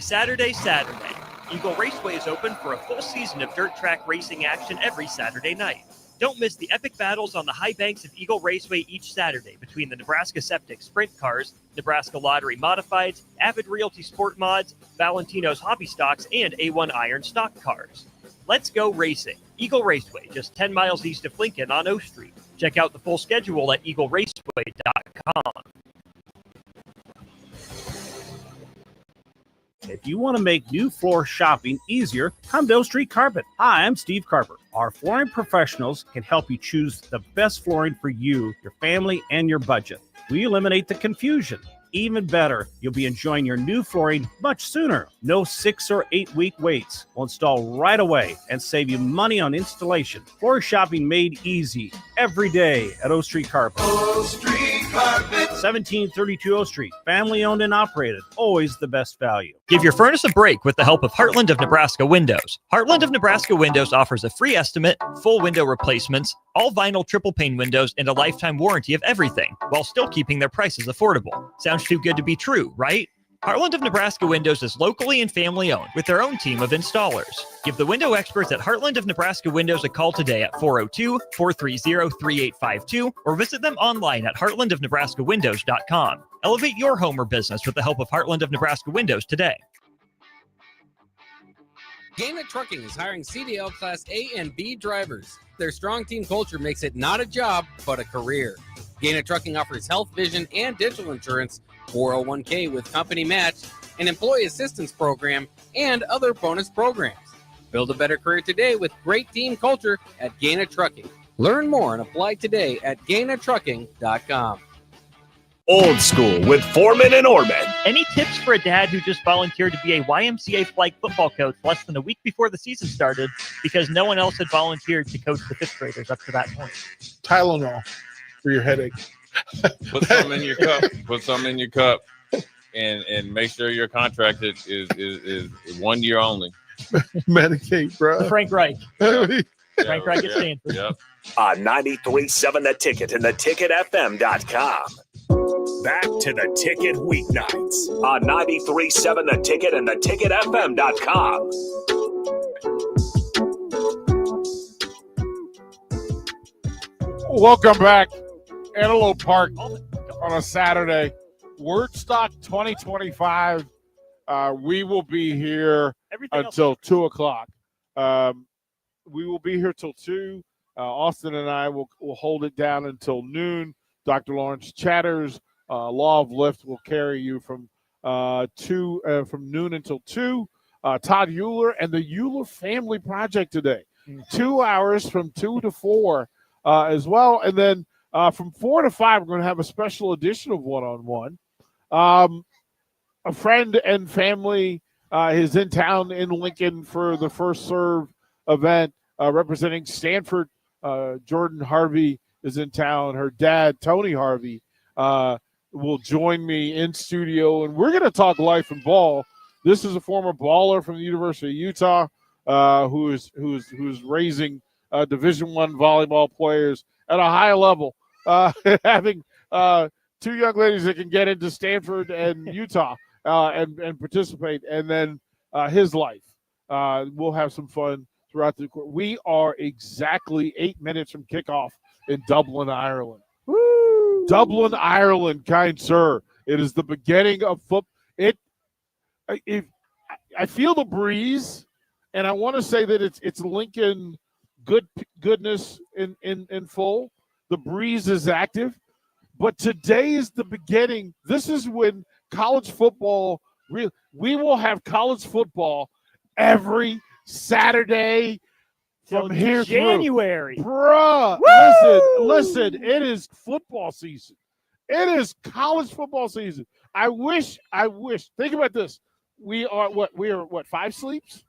Eagle Raceway is open for a full season of dirt track racing action every Saturday night. Don't miss the epic battles on the high banks of Eagle Raceway each Saturday between the Nebraska Septic Sprint Cars, Nebraska Lottery Modifieds, Avid Realty Sport Mods, Valentino's Hobby Stocks, and A1 Iron Stock Cars. Let's go racing. Eagle Raceway, just 10 miles east of Lincoln on O Street. Check out the full schedule at eagleraceway.com. If you want to make new floor shopping easier, come to O Street Carpet. Hi, I'm Steve Carper. Our flooring professionals can help you choose the best flooring for you, your family, and your budget. We eliminate the confusion. Even better, you'll be enjoying your new flooring much sooner. No 6 or 8 week waits. We'll install right away and save you money on installation. Floor shopping made easy every day at O Street Carpet. O Street Carpet. 1732 O Street. Family owned and operated. Always the best value. Give your furnace a break with the help of Heartland of Nebraska Windows. Heartland of Nebraska Windows offers a free estimate, full window replacements, all vinyl triple pane windows, and a lifetime warranty of everything, while still keeping their prices affordable. Sounds too good to be true, right? Heartland of Nebraska Windows is locally and family owned with their own team of installers. Give the window experts at Heartland of Nebraska Windows a call today at 402-430-3852 or visit them online at heartlandofnebraskawindows.com. Elevate your home or business with the help of Heartland of Nebraska Windows today. Gainett Trucking is hiring CDL Class A and B drivers. Their strong team culture makes it not a job, but a career. Gainett Trucking offers health, vision, and dental insurance, 401k with company match, an employee assistance program, and other bonus programs. Build a better career today with great team culture at Gainett Trucking. Learn more and apply today at GainnettTrucking.com. Old School with Foreman and Orman. Any tips for a dad who just volunteered to be a YMCA flag football coach less than a week before the season started because no one else had volunteered to coach the fifth graders up to that point? Tylenol for your headache. Put some in your cup. Put some in your cup, and make sure your contract is 1 year only. Medicate, bro. Frank Reich. Frank Reich at Stanford. Yep. On 93.7 The Ticket and theticketfm.com. Back to the Ticket weeknights on 93.7 The Ticket and theticketfm.com. Welcome back. Antelope Park on a Saturday. WordStock 2025. We will be here until 2 o'clock. We will be here till 2. Austin and I will hold it down until noon. Dr. Lawrence Chatters, Law of Lift, will carry you from noon until 2. Todd Euler and the Euler Family Project today. 2 hours from 2 to 4 as well. And then from 4 to 5, we're going to have a special edition of One-on-One. A friend and family is in town in Lincoln for the First Serve event representing Stanford. Jordan Harvey is in town. Her dad, Tony Harvey, will join me in studio, and we're going to talk life and ball. This is a former baller from the University of Utah who's raising Division I volleyball players at a high level, having two young ladies that can get into Stanford and Utah and participate, and then his life. We'll have some fun throughout the course. We are exactly 8 minutes from kickoff in Dublin, Ireland. Woo! Dublin, Ireland, kind sir. It is the beginning of football. I feel the breeze, and I want to say that it's Lincoln goodness in full. The breeze is active, but today is the beginning. This is when college football we will have college football every Saturday from here January. Through. Bruh, listen, it is football season. It is college football season. I wish. Think about this. We are 5 sleeps?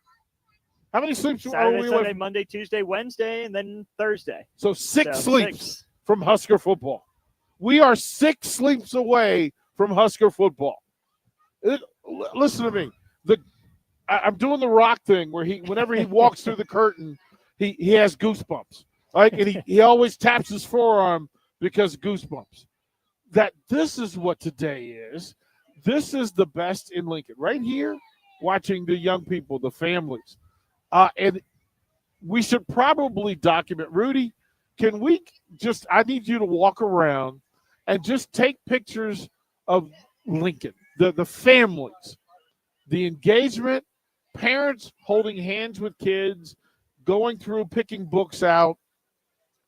How many sleeps Saturday, are we? Sunday, Monday, Tuesday, Wednesday, and then Thursday. So 6 sleeps from Husker football. We are 6 sleeps away from Husker football. Listen to me. I'm doing the Rock thing where whenever he walks through the curtain, he has goosebumps. Right? And he always taps his forearm because goosebumps. That this is what today is. This is the best in Lincoln. Right here, watching the young people, the families. And we should probably document. Rudy, can we I need you to walk around and just take pictures of Lincoln, the families, the engagement, parents holding hands with kids, going through, picking books out,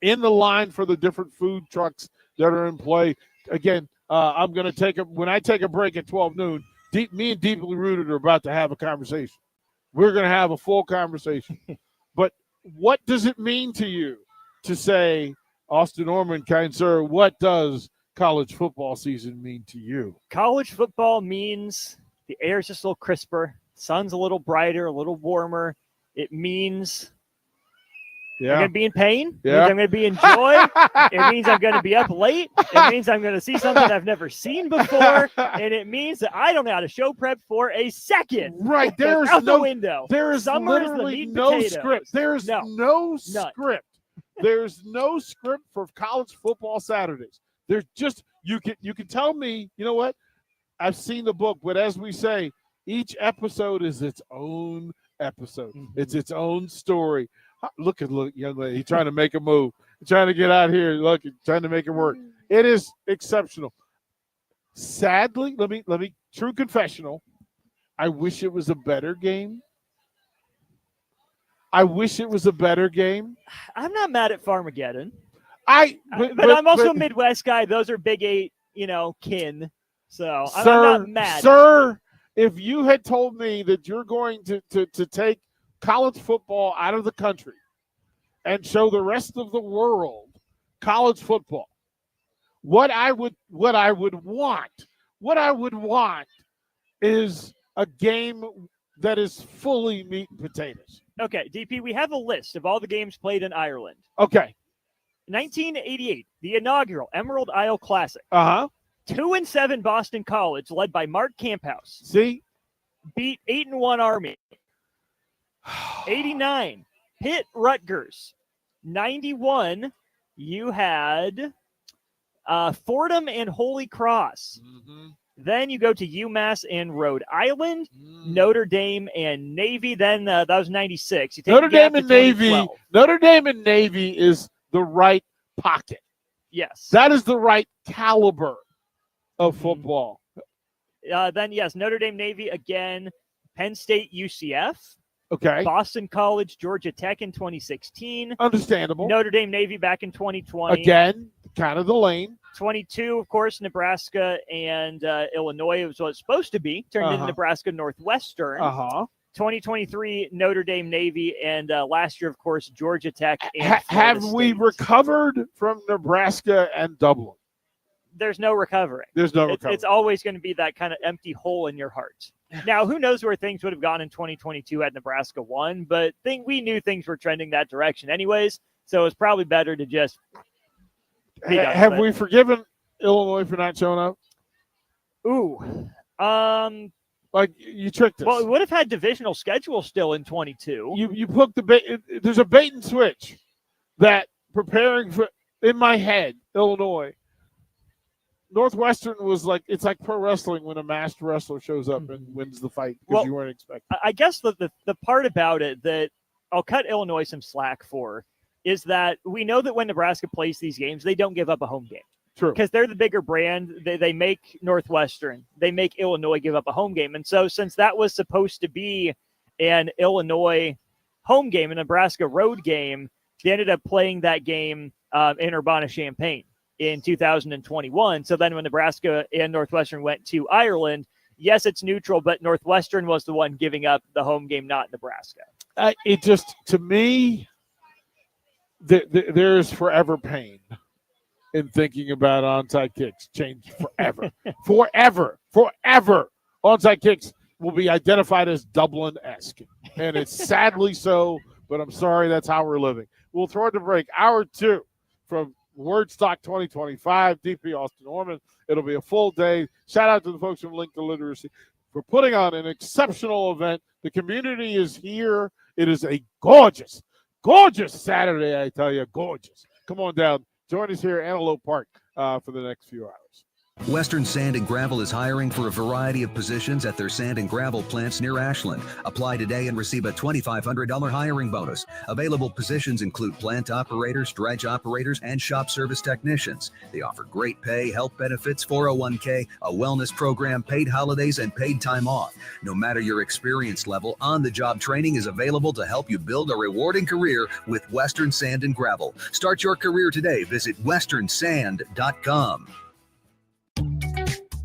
in the line for the different food trucks that are in play. Again, I'm going to when I take a break at 12 noon, me and Deeply Rooted are about to have a conversation. We're going to have a full conversation. But what does it mean to you to say, Austin Norman, kind sir, what does college football season mean to you? College football means the air is just a little crisper, sun's a little brighter, a little warmer. It means I'm going to be in pain. It means I'm going to be in joy. It means I'm going to be up late. It means I'm going to see something I've never seen before. And it means that I don't know how to show prep for a second. Right. There's out the window. There is literally no script. There's no script. There's no script for college football Saturdays. There's just you can tell me, you know what? I've seen the book, but as we say, each episode is its own episode. Mm-hmm. It's its own story. Look, young lady. He's trying to make a move. He's trying to get out here. Look, he's trying to make it work. It is exceptional. Sadly, let me true confessional. I wish it was a better game. I'm not mad at Farmageddon. But I'm also a Midwest guy. Those are Big 8, kin. So I'm not mad. Sir, if you had told me that you're going to take college football out of the country and show the rest of the world college football, what I would want is a game that is fully meat and potatoes. Okay, DP, we have a list of all the games played in Ireland. Okay. 1988, the inaugural Emerald Isle Classic. 2-7 Boston College, led by Mark Camphouse. See? Beat 8-1 Army. 89, Pitt Rutgers. 91, you had Fordham and Holy Cross. Then you go to UMass and Rhode Island, Notre Dame and Navy. Then that was 96. You take Notre a gap Dame to and Navy. 2012. Notre Dame and Navy is the right pocket. Yes. That is the right caliber of football. Then, yes, Notre Dame, Navy again, Penn State, UCF. Okay. Boston College, Georgia Tech in 2016. Understandable. Notre Dame, Navy back in 2020. Again, kind of the lane. 22, of course, Nebraska and Illinois was what it's supposed to be. Turned into Nebraska Northwestern. 2023, Notre Dame, Navy, and last year, of course, Georgia Tech. And Have Florida we State. recovered from Nebraska and Dublin? There's no recovering. There's no recovery. It's always going to be that kind of empty hole in your heart. Now, who knows where things would have gone in 2022 had Nebraska won, but we knew things were trending that direction anyways, so it's probably better to just be done Have with it. we forgiven Illinois for not showing up? Ooh. Like, you tricked us. Well, we would have had divisional schedule still in 22. You put the bait. There's a bait and switch that preparing for, in my head, Illinois. Northwestern was like, it's like pro wrestling when a masked wrestler shows up and wins the fight because you weren't expecting. I guess the part about it that I'll cut Illinois some slack for is that we know that when Nebraska plays these games, they don't give up a home game. True. Because they're the bigger brand. They make Northwestern. They make Illinois give up a home game. And so since that was supposed to be an Illinois home game, a Nebraska road game, they ended up playing that game in Urbana-Champaign in 2021. So then when Nebraska and Northwestern went to Ireland, yes, it's neutral, but Northwestern was the one giving up the home game, not Nebraska. It just, to me, there's forever pain in thinking about onside kicks. Change forever. Forever. Onside kicks will be identified as Dublin-esque. And it's sadly so, but I'm sorry, that's how we're living. We'll throw it to break. Hour 2 from WordStock 2025, DP Austin Norman. It'll be a full day. Shout out to the folks from Link to Literacy for putting on an exceptional event. The community is here. It is a gorgeous Saturday, I tell you, gorgeous. Come on down. Join us here at Antelope Park for the next few hours. Western Sand and Gravel is hiring for a variety of positions at their sand and gravel plants near Ashland. Apply today and receive a $2,500 hiring bonus. Available positions include plant operators, dredge operators, and shop service technicians. They offer great pay, health benefits, 401k, a wellness program, paid holidays, and paid time off. No matter your experience level, on-the-job training is available to help you build a rewarding career with Western Sand and Gravel. Start your career today. Visit westernsand.com.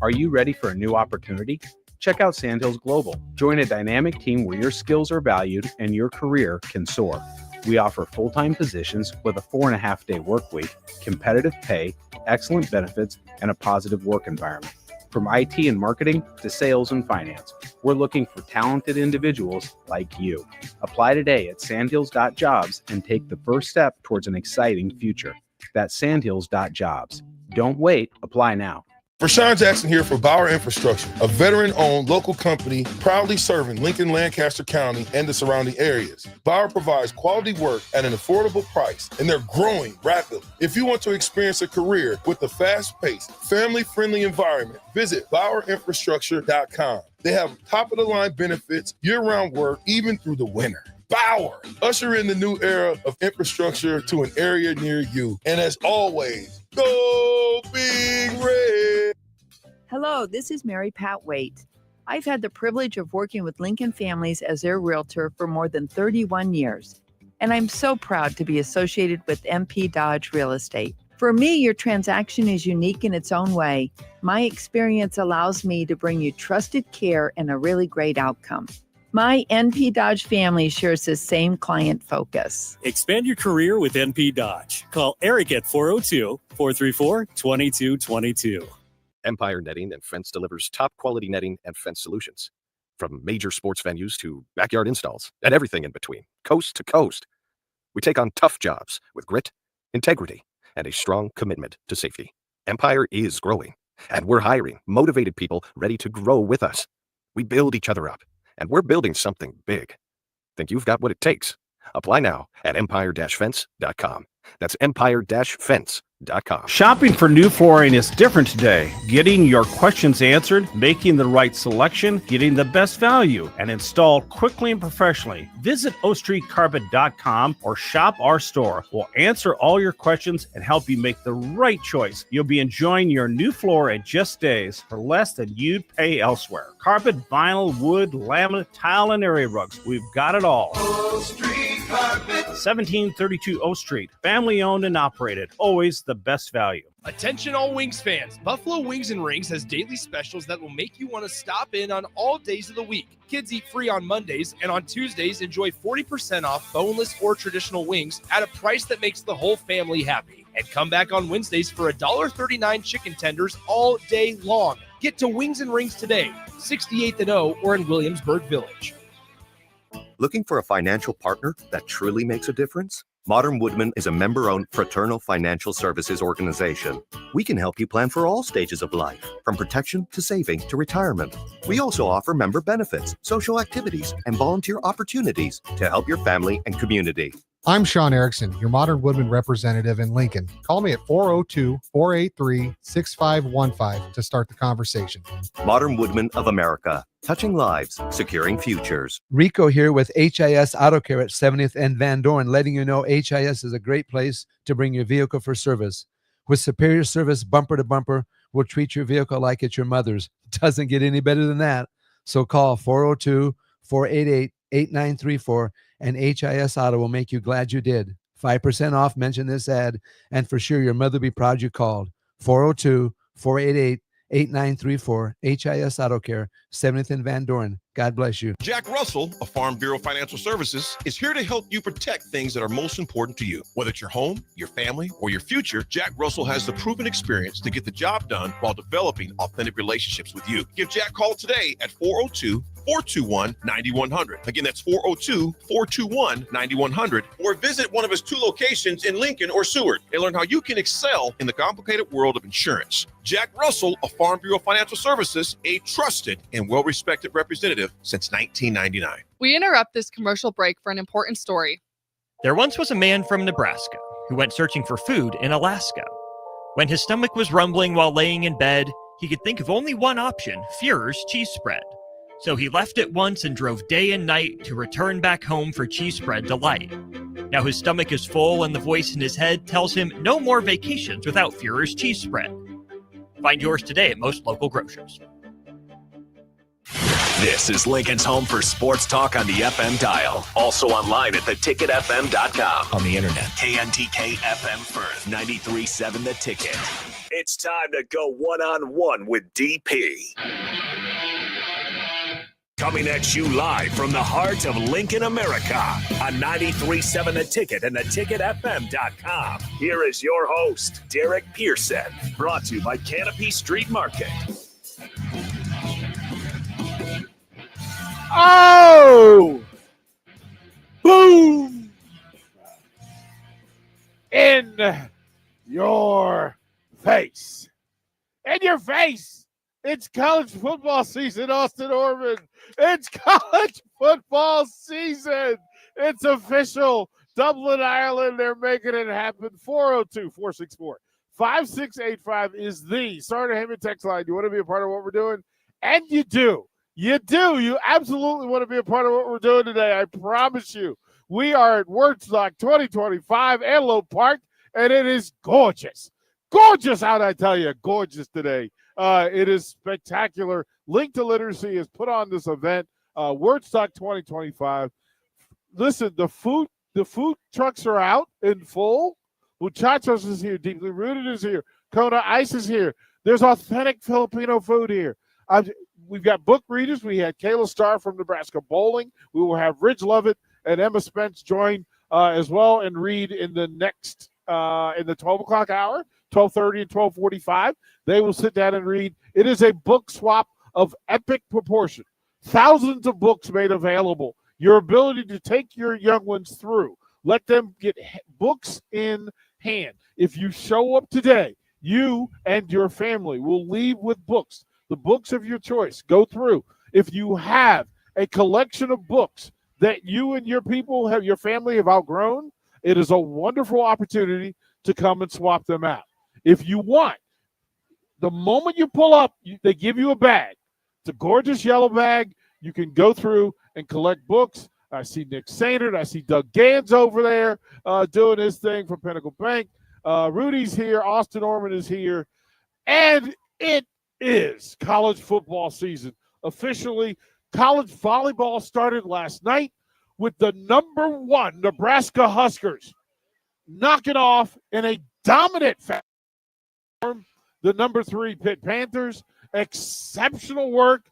Are you ready for a new opportunity? Check out Sandhills Global. Join a dynamic team where your skills are valued and your career can soar. We offer full-time positions with a 4.5-day work week, competitive pay, excellent benefits, and a positive work environment. From IT and marketing to sales and finance, we're looking for talented individuals like you. Apply today at sandhills.jobs and take the first step towards an exciting future. That's sandhills.jobs. Don't wait. Apply now. Rashawn Jackson here for Bauer Infrastructure, a veteran-owned local company proudly serving Lincoln, Lancaster County, and the surrounding areas. Bauer provides quality work at an affordable price, and they're growing rapidly. If you want to experience a career with a fast-paced, family-friendly environment, visit BauerInfrastructure.com. They have top-of-the-line benefits, year-round work, even through the winter. Bauer, usher in the new era of infrastructure to an area near you. And as always, go Big Red. Hello, this is Mary Pat Waite. I've had the privilege of working with Lincoln families as their realtor for more than 31 years, and I'm so proud to be associated with MP Dodge Real Estate. For me, your transaction is unique in its own way. My experience allows me to bring you trusted care and a really great outcome. My NP Dodge family shares the same client focus. Expand your career with NP Dodge. Call Eric at 402-434-2222. Empire Netting and Fence delivers top quality netting and fence solutions. From major sports venues to backyard installs and everything in between, coast to coast. We take on tough jobs with grit, integrity, and a strong commitment to safety. Empire is growing, and we're hiring motivated people ready to grow with us. We build each other up, and we're building something big. Think you've got what it takes? Apply now at empire-fence.com. That's empire-fence.com. Shopping for new flooring is different today. Getting your questions answered, making the right selection, getting the best value, and installed quickly and professionally. Visit ostreetcarpet.com or shop our store. We'll answer all your questions and help you make the right choice. You'll be enjoying your new floor in just days for less than you'd pay elsewhere. Carpet, vinyl, wood, laminate, tile, and area rugs. We've got it all. O Street Carpet. 1732 O Street. Family owned and operated. Always the best value. Attention all Wings fans. Buffalo Wings and Rings has daily specials that will make you want to stop in on all days of the week. Kids eat free on Mondays, and on Tuesdays, enjoy 40% off boneless or traditional wings at a price that makes the whole family happy. And come back on Wednesdays for $1.39 chicken tenders all day long. Get to Wings and Rings today, 68th and O, or in Williamsburg Village. Looking for a financial partner that truly makes a difference? Modern Woodman is a member-owned fraternal financial services organization. We can help you plan for all stages of life, from protection to saving to retirement. We also offer member benefits, social activities, and volunteer opportunities to help your family and community. I'm Sean Erickson, your Modern Woodman representative in Lincoln. Call me at 402-483-6515 to start the conversation. Modern Woodman of America, touching lives, securing futures. Rico here with HIS Auto Care at 70th and Van Dorn, letting you know HIS is a great place to bring your vehicle for service. With superior service bumper to bumper, we'll treat your vehicle like it's your mother's. Doesn't get any better than that. So call 402-488-8934 and HIS Auto will make you glad you did. 5% off, mention this ad, and for sure your mother will be proud you called. 402-488-8934, HIS Auto Care, 70th and Van Dorn. God bless you. Jack Russell of Farm Bureau Financial Services is here to help you protect things that are most important to you. Whether it's your home, your family, or your future, Jack Russell has the proven experience to get the job done while developing authentic relationships with you. Give Jack a call today at 402-421-9100. Again, that's 402-421-9100. Or visit one of his 2 locations in Lincoln or Seward and learn how you can excel in the complicated world of insurance. Jack Russell of Farm Bureau Financial Services, a trusted and well-respected representative since 1999. We interrupt this commercial break for an important story. There once was a man from Nebraska who went searching for food in Alaska. When his stomach was rumbling while laying in bed, he could think of only one option, Führer's cheese spread. So he left at once and drove day and night to return back home for cheese spread delight. Now his stomach is full and the voice in his head tells him no more vacations without Führer's cheese spread. Find yours today at most local grocers. This is Lincoln's home for sports talk on the FM dial. Also online at theticketfm.com. On the internet. KNTK FM Firth, 93.7 The Ticket. It's time to go one-on-one with DP. Coming at you live from the heart of Lincoln, America on 93.7 The Ticket and theticketfm.com. Here is your host, Derek Pearson, brought to you by Canopy Street Market. Oh! Boom! In your face. In your face! It's college football season, Austin Orman. It's college football season. It's official. Dublin, Ireland, they're making it happen. 402-464-5685 is the Starter Heyman text line. You want to be a part of what we're doing? And you do. You do. You absolutely want to be a part of what we're doing today. I promise you. We are at WordStock 2025 Antelope Park, and it is gorgeous. Gorgeous out, I tell you. Gorgeous today. It is spectacular. Link to Literacy has put on this event, WordStock 2025. Listen, the food trucks are out in full. Muchachos is here. Deeply Rooted is here. Kona Ice is here. There's authentic Filipino food here. We've got book readers. We had Kayla Starr from Nebraska Bowling. We will have Ridge Lovett and Emma Spence join as well and read in the next in the 12 o'clock hour, 12:30 and 12:45. They will sit down and read. It is a book swap of epic proportion. Thousands of books made available. Your ability to take your young ones through. Let them get books in hand. If you show up today, you and your family will leave with books. The books of your choice. Go through. If you have a collection of books that you and your family have outgrown, it is a wonderful opportunity to come and swap them out. if you want, the moment you pull up, they give you a bag. It's a gorgeous yellow bag. You can go through and collect books. I see Nick Sainert. I see Doug Gans over there doing his thing from Pinnacle Bank. Rudy's here. Austin Orman is here. And it is college football season. Officially, college volleyball started last night with the number 1 Nebraska Huskers knocking off in a dominant fashion the number 3 Pitt Panthers. Exceptional work.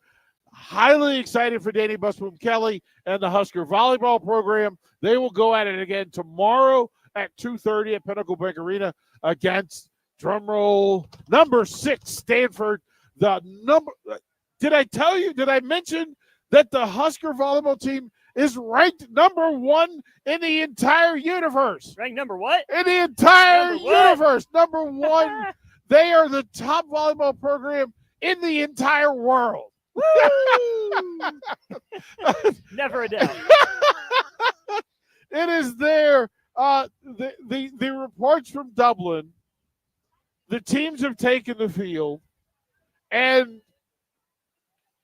Highly excited for Danny Busboom Kelly and the Husker volleyball program. They will go at it again tomorrow at 2:30 at Pinnacle Bank Arena against, drumroll, number 6 Stanford. Did I mention that the Husker volleyball team is ranked number 1 in the entire universe? Ranked number what? In the entire universe. Number 1. They are the top volleyball program in the entire world. Never a doubt. It is there. The reports from Dublin, the teams have taken the field, and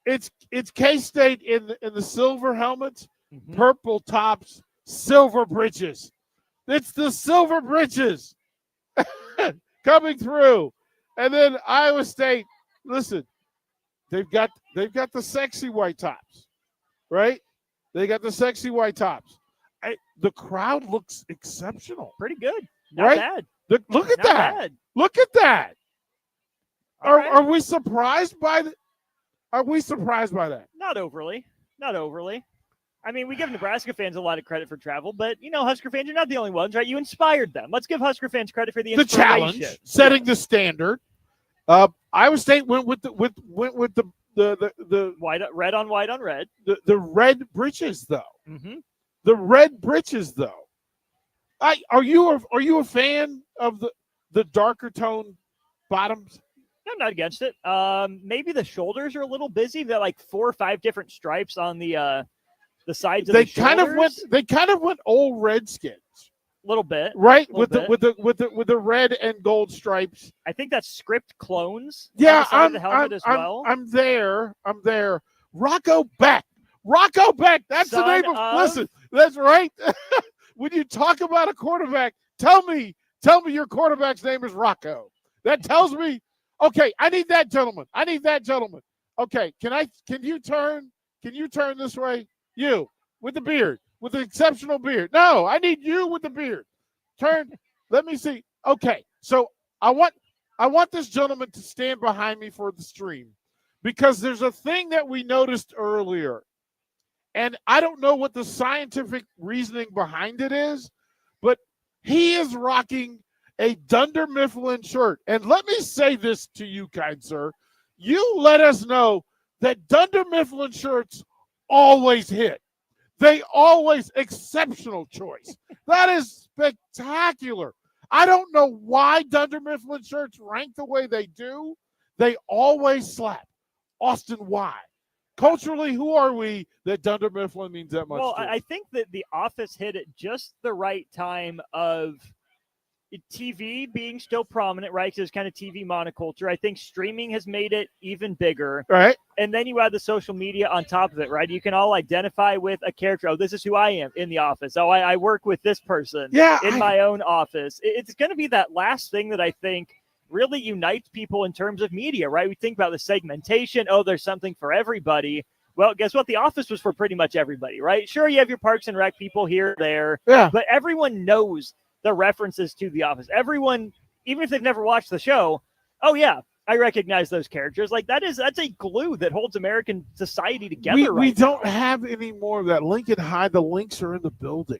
it's K-State in the silver helmets, purple tops, silver breeches. It's the silver breeches coming through. And then Iowa State, listen, they've got the sexy white tops, right? They got the sexy white tops. The crowd looks exceptional. Pretty good. Not right? bad. Look at Not that. bad. Look at that. All right. Are we surprised by that? Are we surprised by that? Not overly. Not overly. I mean, we give Nebraska fans a lot of credit for travel, but, Husker fans, you're not the only ones, right? You inspired them. Let's give Husker fans credit for the inspiration. Challenge, setting the standard. Iowa State went with the white, red on white on red. The red breeches, though. Mm-hmm. The red breeches, though. Are you a fan of the darker tone bottoms? I'm not against it. Maybe the shoulders are a little busy. They're like 4 or 5 different stripes on the sides of the shoulders. They kind of went old Redskins. A little bit, right? With the red and gold stripes. I think that's script clones. Yeah, on the helmet as well. I'm there. Rocco Beck. That's the name of. Listen, that's right. When you talk about a quarterback, tell me your quarterback's name is Rocco. That tells me. Okay, I need that gentleman. Okay, can you turn this way? You with the beard. With an exceptional beard. No, I need you with the beard. Turn. Let me see. Okay, so I want this gentleman to stand behind me for the stream because there's a thing that we noticed earlier, and I don't know what the scientific reasoning behind it is, but he is rocking a Dunder Mifflin shirt. And let me say this to you, kind sir. You let us know that Dunder Mifflin shirts always hit. They always, exceptional choice. That is spectacular. I don't know why Dunder Mifflin shirts rank the way they do. They always slap. Austin, why? Culturally, who are we that Dunder Mifflin means that much? Well, to? I think that The Office hit at just the right time of TV being still prominent, right? Because it's kind of TV monoculture. I think streaming has made it even bigger. Right. And then you add the social media on top of it, right? You can all identify with a character. Oh, this is who I am in the office. Oh, I work with this person in my own office. It's going to be that last thing that I think really unites people in terms of media, right? We think about the segmentation. Oh, there's something for everybody. Well, guess what? The Office was for pretty much everybody, right? Sure, you have your Parks and Rec people here, there. Yeah. But everyone knows the references to The Office. Everyone, even if they've never watched the show, oh yeah, I recognize those characters. Like that's a glue that holds American society together. We don't have any more of that. Lincoln High, the Lynx are in the building.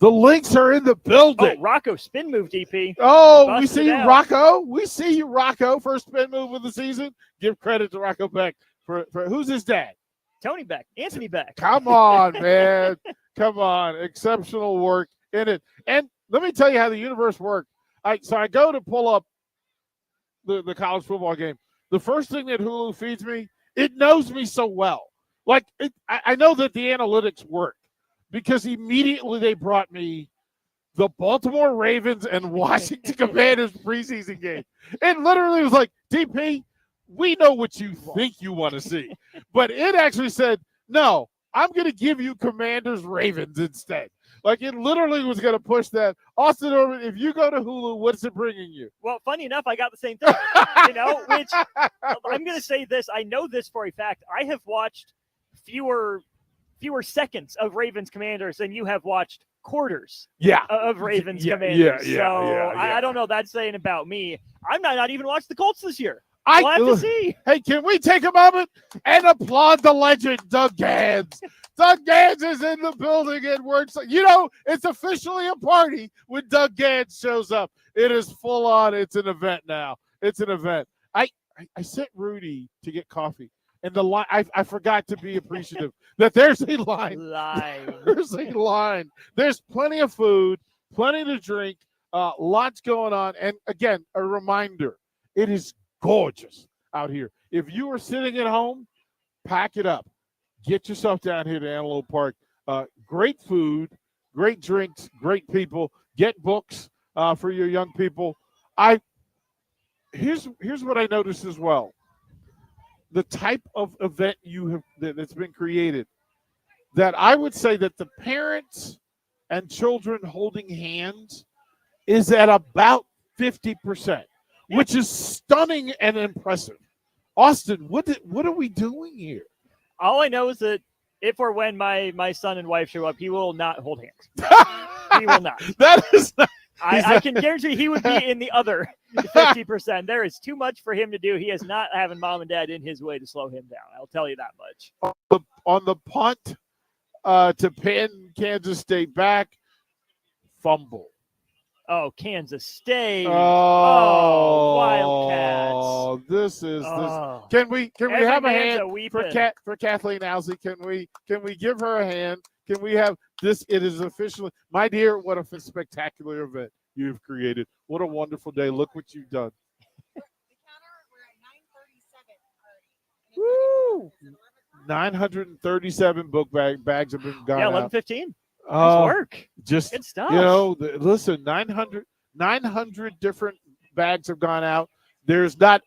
The Lynx are in the building. Oh, Rocco, spin move, DP. Oh, we see you, Rocco. We see you, Rocco. First spin move of the season. Give credit to Rocco Beck for who's his dad? Tony Beck, Anthony Beck. Come on, man. Come on. Exceptional work in it. And let me tell you how the universe worked. So I go to pull up the college football game. The first thing that Hulu feeds me, it knows me so well. Like I know that the analytics work because immediately they brought me the Baltimore Ravens and Washington Commanders preseason game. It literally was like, DP, we know what you think you want to see. But it actually said, no, I'm going to give you Commanders Ravens instead. Like, it literally was going to push that. Austin Orman, if you go to Hulu, what's it bringing you? Well, funny enough, I got the same thing, which I'm going to say this. I know this for a fact. I have watched fewer seconds of Ravens Commanders than you have watched quarters of Ravens Commanders. I don't know. That's saying about me. I'm not even watched the Colts this year. We'll have to see. Hey, can we take a moment and applaud the legend, Doug Gans? Doug Gans is in the building at WordStock. You know, it's officially a party when Doug Gans shows up. It is full on. It's an event now. It's an event. I sent Rudy to get coffee. And the line, I forgot to be appreciative that there's a line. There's a line. There's plenty of food, plenty to drink, lots going on. And again, a reminder, it is gorgeous out here. If you are sitting at home, pack it up. Get yourself down here to Antelope Park. Great food, great drinks, great people. Get books for your young people. Here's what I noticed as well. The type of event that's been created, that I would say that the parents and children holding hands is at about 50%, which is stunning and impressive. Austin, what are we doing here? All I know is that if or when my son and wife show up, he will not hold hands. He will not. That is not. I can guarantee he would be in the other 50%. There is too much for him to do. He is not having mom and dad in his way to slow him down. I'll tell you that much. On the punt to pin Kansas State back, fumble. Oh, Kansas State. Wildcats. This. Can we have a hand for Kathleen Owsley? Can we give her a hand? Can we have this? It is officially, my dear, what a spectacular event you have created. What a wonderful day. Look what you've done. Woo! 937 book bags have been gone. Yeah, 11:15. Nice work. Just good stuff. Listen, 900 different bags have gone out. There's not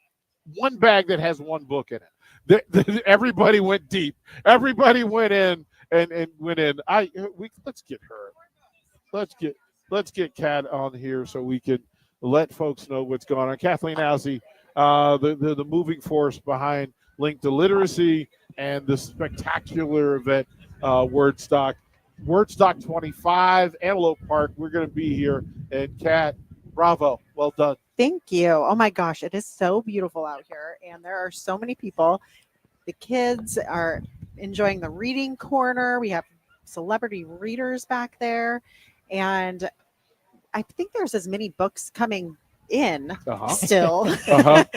one bag that has one book in it. Everybody went deep. Everybody went in and went in. Let's get her. Let's get Kat on here so we can let folks know what's going on. Kathleen Owsley, the moving force behind Link to Literacy and the spectacular event, WordStock. WordStock 25, Antelope Park. We're going to be here. And Kat, bravo. Well done. Thank you. Oh my gosh, it is so beautiful out here. And there are so many people. The kids are enjoying the reading corner. We have celebrity readers back there. And I think there's as many books coming in still that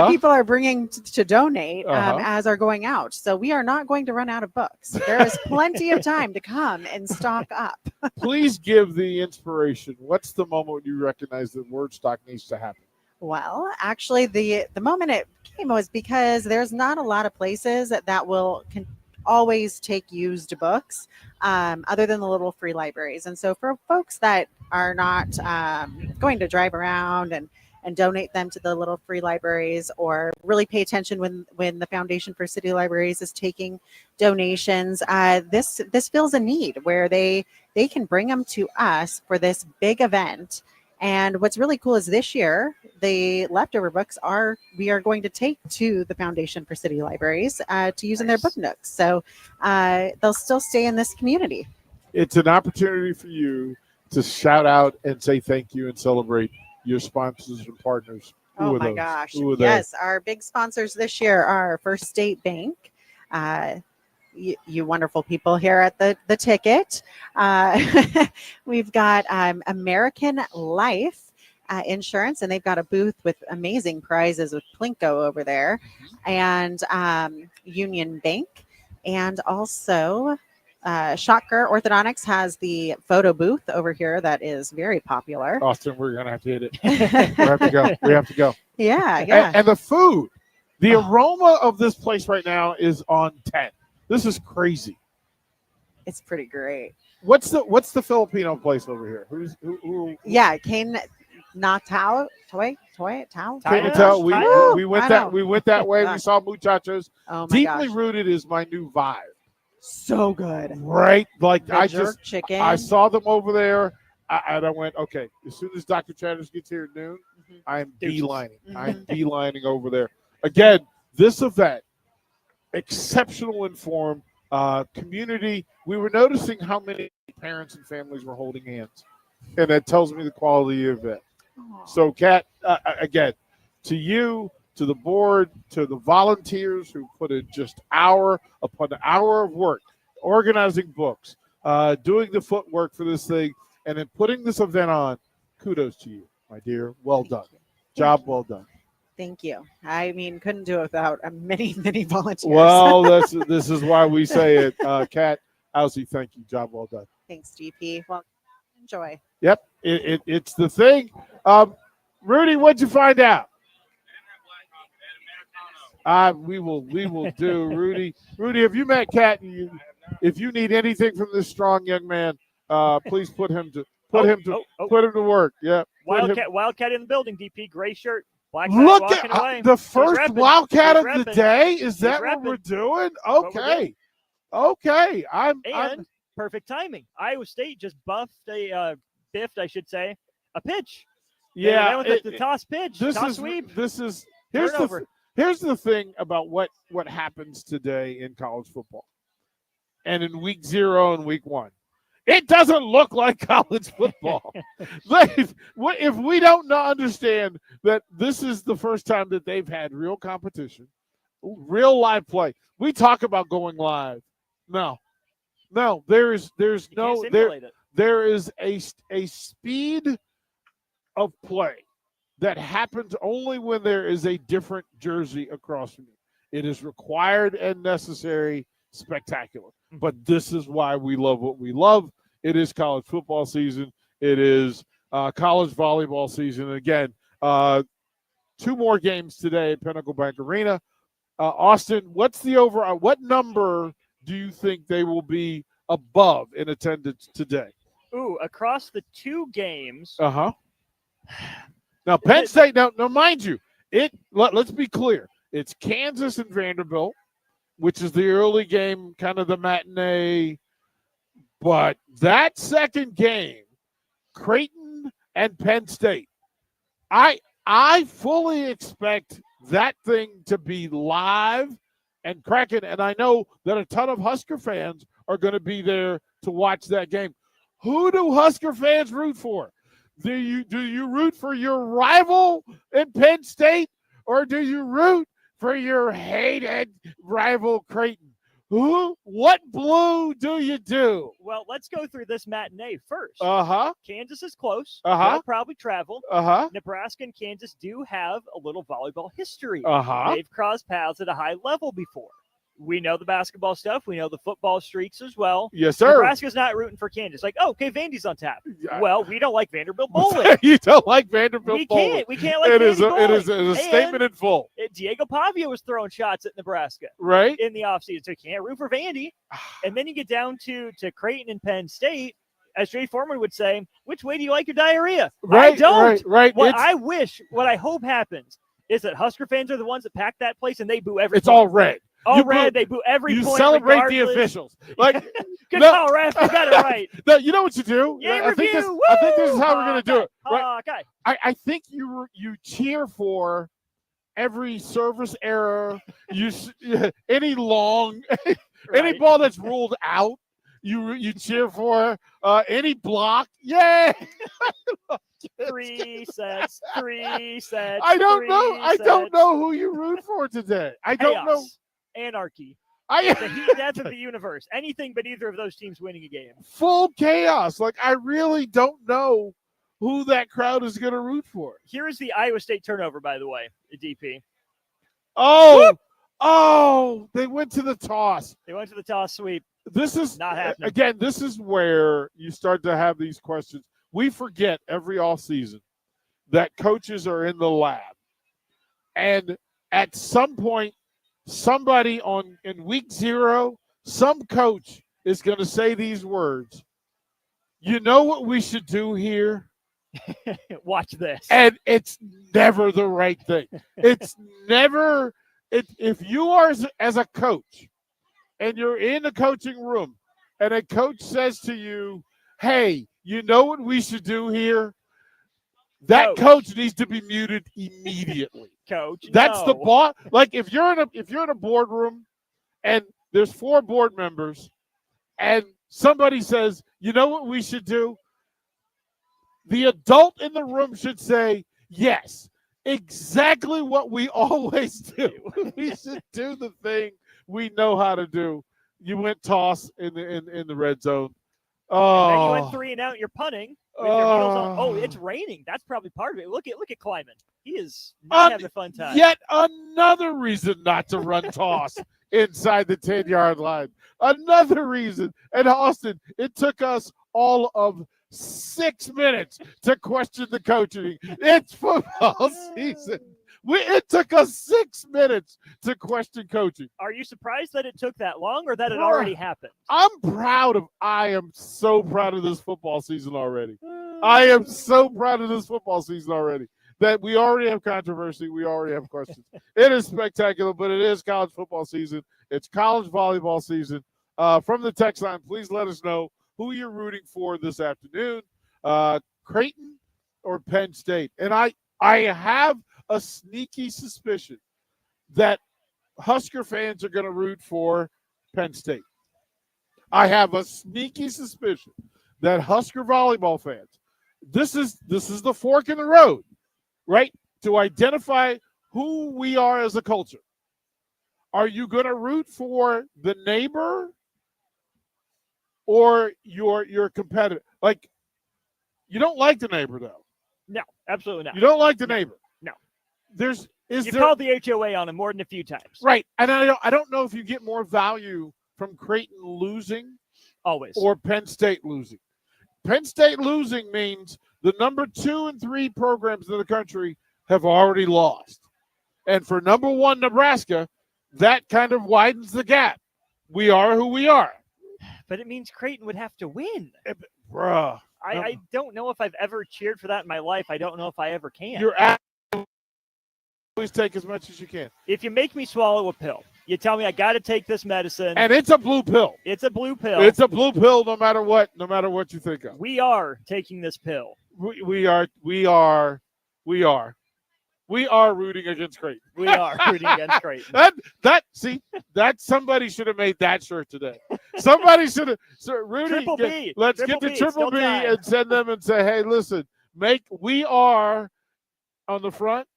people are bringing to donate as are going out. So we are not going to run out of books. There is plenty of time to come and stock up. Please give the inspiration. What's the moment you recognize that WordStock needs to happen? Well, actually, the moment it came was because there's not a lot of places that will always take used books other than the little free libraries. And so for folks that are not going to drive around and donate them to the little free libraries, or really pay attention when the Foundation for City Libraries is taking donations, this fills a need where they can bring them to us for this big event. And what's really cool is this year, the leftover books we are going to take to the Foundation for City Libraries to use in their book nooks. So they'll still stay in this community. It's an opportunity for you to shout out and say thank you and celebrate your sponsors and partners. Oh my gosh. Yes, our big sponsors this year are First State Bank. You wonderful people here at the ticket. We've got American Life Insurance, and they've got a booth with amazing prizes with Plinko over there, and Union Bank, and also Schottger Orthodontics has the photo booth over here that is very popular. Austin, we're gonna have to hit it. We have to go. We have to go. Yeah. And the food, the aroma of this place right now is on 10. This is crazy. It's pretty great. What's the Filipino place over here? Who? Yeah, Kane knocked out. Toy. Tao. Can't China? tell. China? We went I that know. we went that way. We Gosh. saw muchachos. Oh my Deeply gosh. Rooted is my new vibe. So good. Right? Like The I jerk just chicken. I saw them over there, and I went, okay. As soon as Dr. Chatters gets here at noon, I am beelining. I'm beelining over there. Again, this event, exceptional informed community. We were noticing how many parents and families were holding hands, and that tells me the quality of it. So, Kat, again, to you, to the board, to the volunteers who put in just hour upon hour of work, organizing books, doing the footwork for this thing, and then putting this event on, kudos to you, my dear. Well done. Job well done. Thank you. I mean, couldn't do it without many volunteers. Well, this is why we say it. Kat, Owsley, thank you. Job well done. Thanks, DP. Well, enjoy. Yep, it's the thing. Rudy, what'd you find out? We will do, Rudy. Rudy, have you met Kat? If you need anything from this strong young man, please put him to work. Yeah, Wildcat in the building. DP, gray shirt, black tie, look walking at away. the He's first repping. Wildcat He's of the repping. day. Is He's that what repping. we're doing? What we're Okay, okay. I'm perfect timing. Iowa State just biffed, I should say, a pitch. Yeah, They went with the toss pitch, toss sweep. Here's the thing about what happens today in college football, and in week 0 and week 1. It doesn't look like college football. If we don't understand that this is the first time that they've had real competition, real live play. We talk about going live. No, there is a speed of play that happens only when there is a different jersey across from you. It is required and necessary, spectacular. But this is why we love what we love. It is college football season. It is college volleyball season. Again, 2 more games today at Pinnacle Bank Arena. Austin, what's the overall? What number do you think they will be above in attendance today? Ooh, across the 2 games. Uh-huh. Now, Penn State, now mind you, let's be clear. It's Kansas and Vanderbilt, which is the early game, kind of the matinee. But that second game, Creighton and Penn State, I fully expect that thing to be live and cracking. And I know that a ton of Husker fans are going to be there to watch that game. Who do Husker fans root for? Do you root for your rival in Penn State, or do you root for your hated rival Creighton? What blue do you do? Well, let's go through this matinee first. Uh-huh. Kansas is close. Uh-huh. They'll probably travel. Uh-huh. Nebraska and Kansas do have a little volleyball history. Uh-huh. They've crossed paths at a high level before. We know the basketball stuff. We know the football streaks as well. Yes, sir. Nebraska's not rooting for Kansas. Like, oh, okay, Vandy's on tap. Well, we don't like Vanderbilt bowling. You don't like Vanderbilt bowling. We can't like it Vandy is bowling. It is a statement in full. Diego Pavia was throwing shots at Nebraska. Right. In the offseason. So you can't root for Vandy. And then you get down to Creighton and Penn State. As Jay Foreman would say, which way do you like your diarrhea? Right, I don't. right. What I hope happens is that Husker fans are the ones that pack that place and they boo every It's all red. All red. They boo every you point. Celebrate regardless. the officials. Like, Good call, ref. You got it right. No, you know what you do? Yay, I think review. this is how we're going to do it. Right? Okay. I think you cheer for every service error, any long, any ball that's ruled out, you cheer for any block. Yay! 3 sets. I don't know who you root for today. I don't know. Anarchy. The heat death of the universe. Anything but either of those teams winning a game. Full chaos. Like, I really don't know who that crowd is going to root for. Here is the Iowa State turnover, by the way, the DP. Oh, they went to the toss. They went to the toss sweep. This is not happening. Again, this is where you start to have these questions. We forget every offseason that coaches are in the lab. And at some point, somebody in week 0, some coach is going to say these words. You know what we should do here? Watch this. And it's never the right thing. It's never, if you are as a coach and you're in the coaching room and a coach says to you, hey, you know what we should do here? That coach needs to be muted immediately. Coach, that's the no. boss. Like if you're in a boardroom and there's 4 board members and somebody says, you know what we should do? The adult in the room should say, yes, exactly what we always do. We should do the thing we know how to do. You went toss in the red zone. Oh, And then you went 3 and out. You're punting with your heels on. Oh, it's raining. That's probably part of it. Look at Kleiman. He is not having a fun time. Yet another reason not to run toss inside the 10-yard line. Another reason. And Austin, it took us all of 6 minutes to question the coaching. It's football season. It took us 6 minutes to question coaching. Are you surprised that it took that long or that it already happened? I am so proud of this football season already. I am so proud of this football season already that we already have controversy. We already have questions. It is spectacular, but it is college football season. It's college volleyball season. From the text line, please let us know who you're rooting for this afternoon, Creighton or Penn State. And I have a sneaky suspicion that Husker fans are going to root for Penn State. I have a sneaky suspicion that Husker volleyball fans, this is the fork in the road, right? To identify who we are as a culture. Are you going to root for the neighbor or your competitor? Like, you don't like the neighbor, though. No, absolutely not. You don't like the neighbor. No. You've called the HOA on him more than a few times. Right. And I don't know if you get more value from Creighton losing always or Penn State losing. Penn State losing means the number 2 and 3 programs in the country have already lost. And for number 1 Nebraska, that kind of widens the gap. We are who we are. But it means Creighton would have to win. Bruh. I don't know if I've ever cheered for that in my life. I don't know if I ever can. Always take as much as you can. If you make me swallow a pill, you tell me I got to take this medicine. And it's a blue pill. It's a blue pill. It's a blue pill no matter what you think of. We are taking this pill. We are rooting against Creighton. We are rooting against Creighton. That somebody should have made that shirt today. Somebody should have. So Rudy, Triple B. Let's Triple get the B. Triple B and send them and say, hey, listen, we are on the front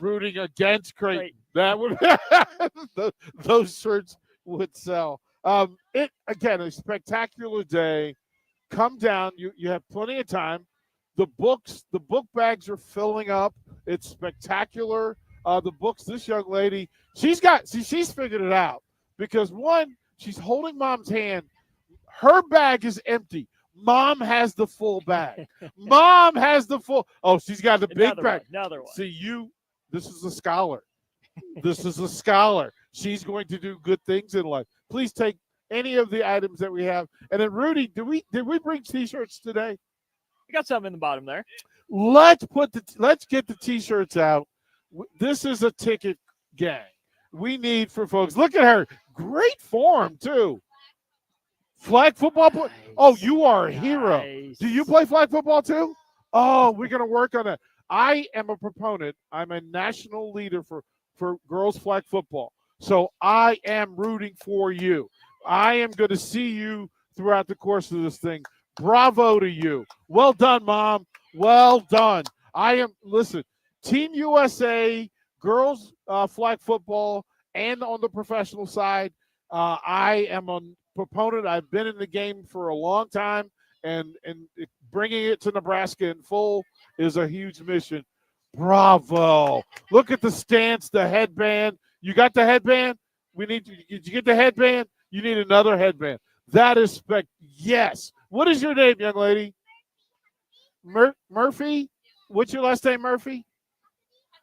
rooting against Creighton. That would those shirts would sell. It again, a spectacular day. Come down. You have plenty of time. The book bags are filling up. It's spectacular. The books, this young lady, she's figured it out because one, she's holding mom's hand. Her bag is empty. Mom has the full bag. Mom has the full. Oh, she's got the big bag. Another one. See, this is a scholar. This is a scholar. She's going to do good things in life. Please take any of the items that we have. And then Rudy, did we bring T-shirts today? We got some in the bottom there. Let's get the T-shirts out. This is a ticket gang. We need for folks. Look at her. Great form, too. Flag football. Nice. Oh, you are a hero. Do you play flag football, too? Oh, we're going to work on that. I am a proponent. I'm a national leader for girls flag football. So I am rooting for you. I am going to see you throughout the course of this thing. Bravo to you. Well done, Mom. Well done. Listen, Team USA, girls flag football, and on the professional side, I am a proponent. I've been in the game for a long time, and bringing it to Nebraska in full is a huge mission. Bravo. Look at the stance, the headband. You got the headband? Did you get the headband? You need another headband. That is yes. What is your name, young lady? Murphy? What's your last name, Murphy?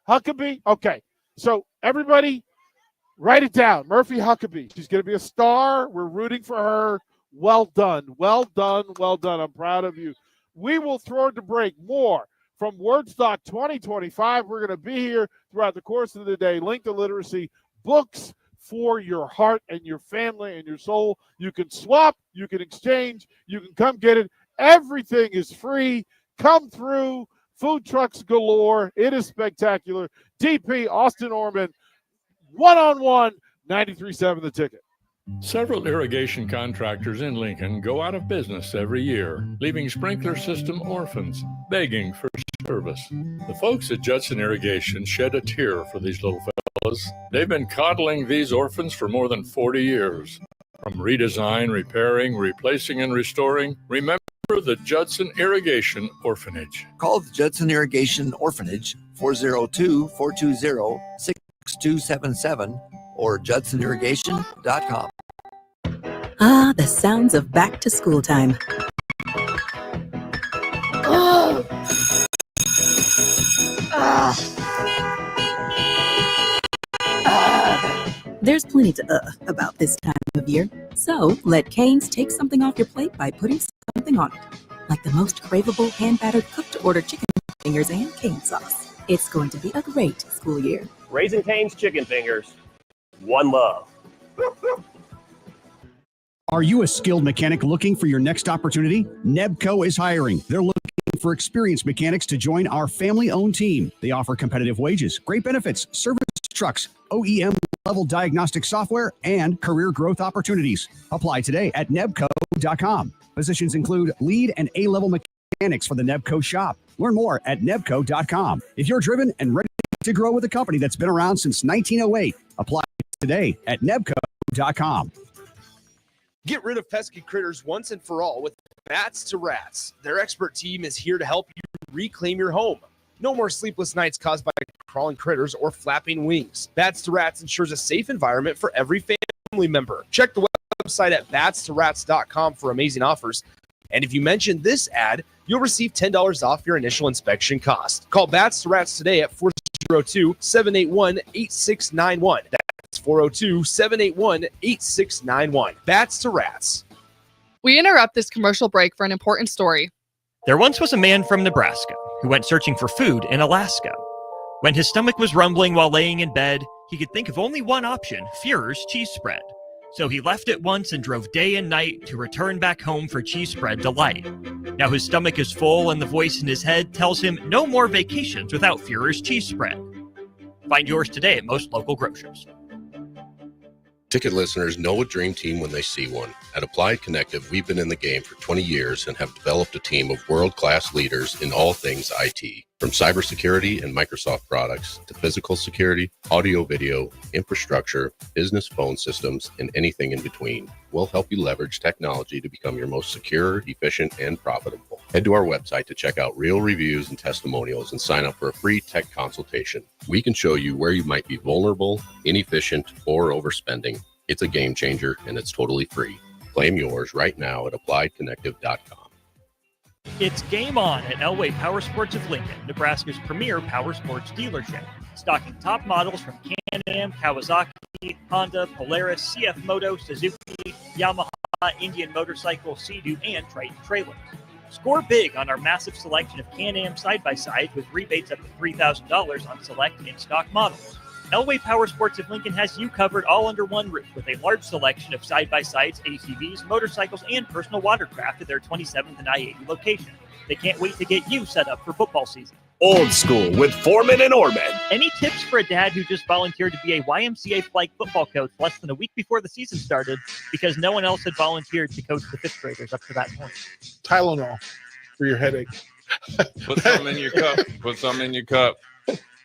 Huckabee? Okay. So everybody, write it down. Murphy Huckabee. She's going to be a star. We're rooting for her. Well done. Well done. Well done. I'm proud of you. We will throw it to break. More from WordStock 2025. We're going to be here throughout the course of the day. Link to Literacy, books for your heart and your family and your soul. You can swap, you can exchange, you can come get it. Everything is free. Come through. Food trucks galore. It is spectacular. DP, Austin Orman, one-on-one, 93.7 The Ticket. Several irrigation contractors in Lincoln go out of business every year, leaving sprinkler system orphans begging for service. The folks at Judson Irrigation shed a tear for these little fellas. They've been coddling these orphans for more than 40 years. From redesign, repairing, replacing, and restoring, remember the Judson Irrigation Orphanage. Call the Judson Irrigation Orphanage 402-420-6277 or judsonirrigation.com. Ah, the sounds of back to school time. There's plenty to about this time of year. So let Cane's take something off your plate by putting something on it. Like the most craveable hand-battered cooked-to-order chicken fingers and cane sauce. It's going to be a great school year. Raising Cane's chicken fingers. One love. Are you a skilled mechanic looking for your next opportunity? Nebco is hiring. They're looking for experienced mechanics to join our family-owned team. They offer competitive wages, great benefits, service trucks, OEM-level diagnostic software, and career growth opportunities. Apply today at nebco.com. Positions include lead and A-level mechanics for the Nebco shop. Learn more at nebco.com. If you're driven and ready to grow with a company that's been around since 1908, apply today at nebco.com. Get rid of pesky critters once and for all with Bats to Rats. Their expert team is here to help you reclaim your home. No more sleepless nights caused by crawling critters or flapping wings. Bats to Rats ensures a safe environment for every family member. Check the website at batstoRats.com for amazing offers. And if you mention this ad, you'll receive $10 off your initial inspection cost. Call Bats to Rats today at 402-781-8691. That's 402-781-8691. Bats to Rats. We interrupt this commercial break for an important story. There once was a man from Nebraska who went searching for food in Alaska. When his stomach was rumbling while laying in bed, he could think of only one option, Führer's cheese spread. So he left at once and drove day and night to return back home for cheese spread delight. Now his stomach is full and the voice in his head tells him no more vacations without Führer's cheese spread. Find yours today at most local grocers. Ticket listeners know a dream team when they see one. At Applied Connective, we've been in the game for 20 years and have developed a team of world-class leaders in all things IT. From cybersecurity and Microsoft products to physical security, audio, video, infrastructure, business phone systems, and anything in between. We'll help you leverage technology to become your most secure, efficient, and profitable. Head to our website to check out real reviews and testimonials and sign up for a free tech consultation. We can show you where you might be vulnerable, inefficient, or overspending. It's a game changer and it's totally free. Claim yours right now at appliedconnective.com. It's game on at Elway Power Sports of Lincoln, Nebraska's premier power sports dealership. Stocking top models from Can-Am, Kawasaki, Honda, Polaris, CF Moto, Suzuki, Yamaha, Indian Motorcycle, Sea-Doo, and Triton trailers. Score big on our massive selection of Can-Am side-by-sides with rebates up to $3,000 on select in-stock models. Elway Power Sports of Lincoln has you covered all under one roof with a large selection of side-by-sides, ATVs, motorcycles, and personal watercraft at their 27th and I-80 location. They can't wait to get you set up for football season. Old School with Foreman and Orman. Any tips for a dad who just volunteered to be a YMCA flag football coach less than a week before the season started because no one else had volunteered to coach the fifth graders up to that point? Tylenol for your headache. Put some in your cup. Put some in your cup.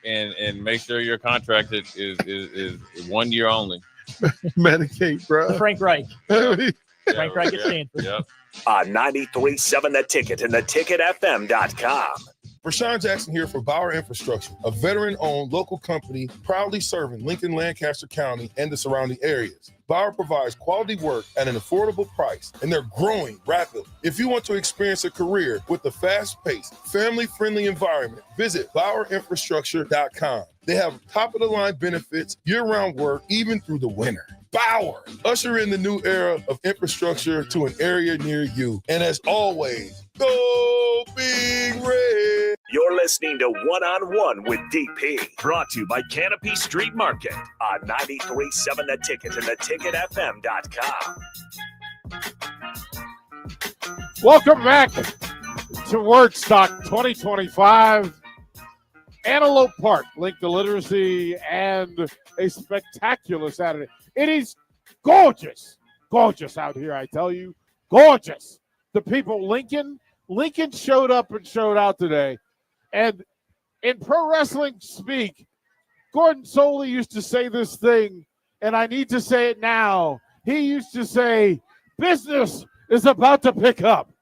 And make sure your contract is 1 year only. Medicate, bro. Frank Reich. Frank Reich at Stanford. On 93.7 The Ticket and theticketfm.com. Rashawn Jackson here for Bauer Infrastructure, a veteran-owned local company proudly serving Lincoln, Lancaster County, and the surrounding areas. Bauer provides quality work at an affordable price, and they're growing rapidly. If you want to experience a career with a fast-paced, family-friendly environment, visit BauerInfrastructure.com. They have top-of-the-line benefits, year-round work, even through the winter. Bauer. Usher in the new era of infrastructure to an area near you. And as always, go Big Red. You're listening to One on One with DP, brought to you by Canopy Street Market on 93.7 The Ticket and theticketfm.com. Welcome back to WordStock 2025. Antelope Park, link to literacy and a spectacular Saturday. It is gorgeous out here, I tell you. Gorgeous. The people, Lincoln showed up and showed out today. And in pro wrestling speak, Gordon Soley used to say this thing, and I need to say it now. He used to say, business is about to pick up.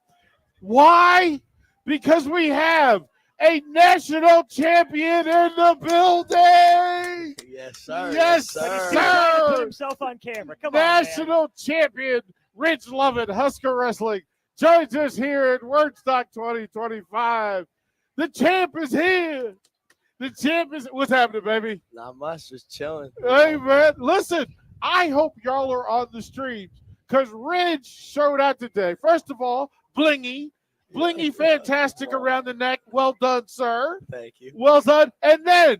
Why? Because we have a national champion in the building. Yes, sir. Yes, sir. Put himself on camera. Come national champion Rich Lovett, Husker Wrestling, joins us here at WordStock 2025. The champ is here. The champ is. What's happening, baby? Not much, just chilling. Hey, man. Listen, I hope y'all are on the streams because Ridge showed out today. First of all, Blingy, fantastic around the neck. Well done, sir. Thank you. Well done. And then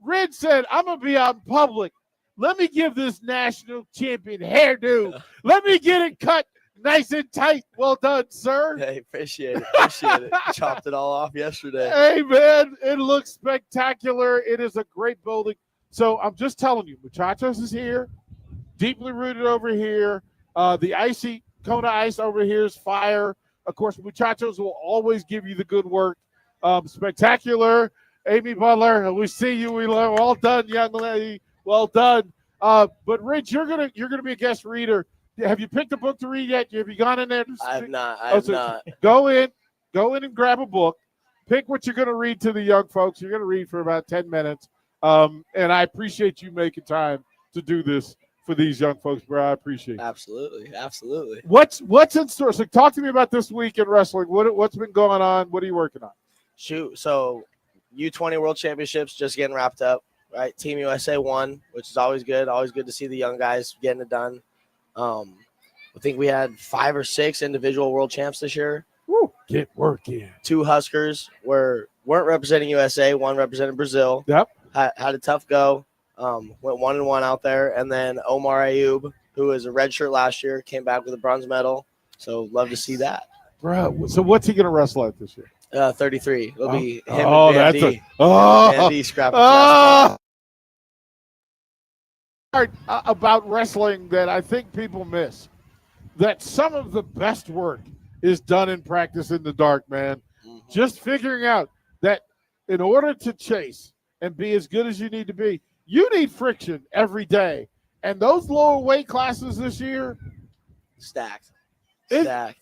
Ridge said, I'm going to be out in public. Let me give this national champion hairdo. Let me get it cut nice and tight. Well done, sir. Hey, appreciate it. Chopped it all off yesterday. Hey, man, it looks spectacular. It is a great building. So I'm just telling you, Muchachos is here, deeply rooted over here. The icy Kona Ice over here is fire. Of course, Muchachos will always give you the good work. Spectacular. Amy Butler, we see you. We love. Well done, young lady. Well done. But Rich, you're gonna be a guest reader. Have you picked a book to read yet? Have you gone in there? I have not. Go in and grab a book. Pick what you're gonna read to the young folks. You're gonna read for about 10 minutes. And I appreciate you making time to do this for these young folks, bro. I appreciate it. Absolutely. What's in store? So talk to me about this week in wrestling. What's been going on? What are you working on? Shoot, so U20 World Championships just getting wrapped up, right? Team USA won, which is always good. Always good to see the young guys getting it done. I think we had 5 or 6 individual world champs this year. Woo, get working. 2 Huskers weren't representing USA. 1 represented Brazil. Yep. Had a tough go. Went 1-1 out there. And then Omar Ayub, who was a redshirt last year, came back with a bronze medal. So love to see that. Bro, so what's he going to wrestle at this year? 33. It'll be him and Bandy. Bandy scrapping about wrestling that I think people miss. That some of the best work is done in practice in the dark, man. Just figuring out that in order to chase and be as good as you need to be, you need friction every day. And those lower weight classes this year, stacked.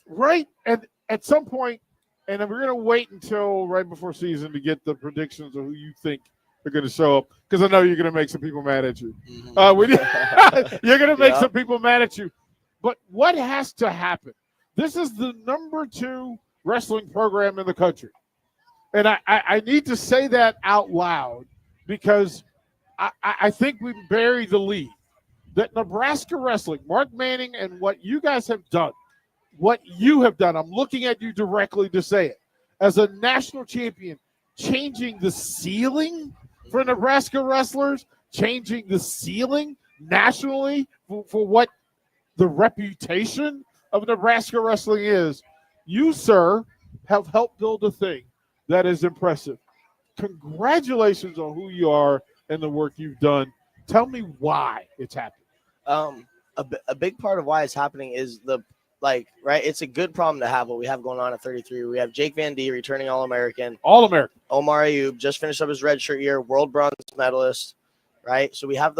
Right? And at some point, and we're going to wait until right before season to get the predictions of who you think are going to show up, because I know you're going to make some people mad at you. You're going to make some people mad at you. But what has to happen? This is the number 2 wrestling program in the country. And I need to say that out loud because I think we buried the lead. That Nebraska wrestling, Mark Manning, and what you guys have done, I'm looking at you directly to say it. As a national champion, changing the ceiling for Nebraska wrestlers, changing the ceiling nationally for what the reputation of Nebraska wrestling is. You, sir, have helped build a thing that is impressive. Congratulations on who you are and the work you've done. Tell me why it's happening. A big part of why it's happening is it's a good problem to have what we have going on at 33. We have Jake Van D, returning All-American. All-American. Omar Ayub just finished up his redshirt year, world bronze medalist, right? So we have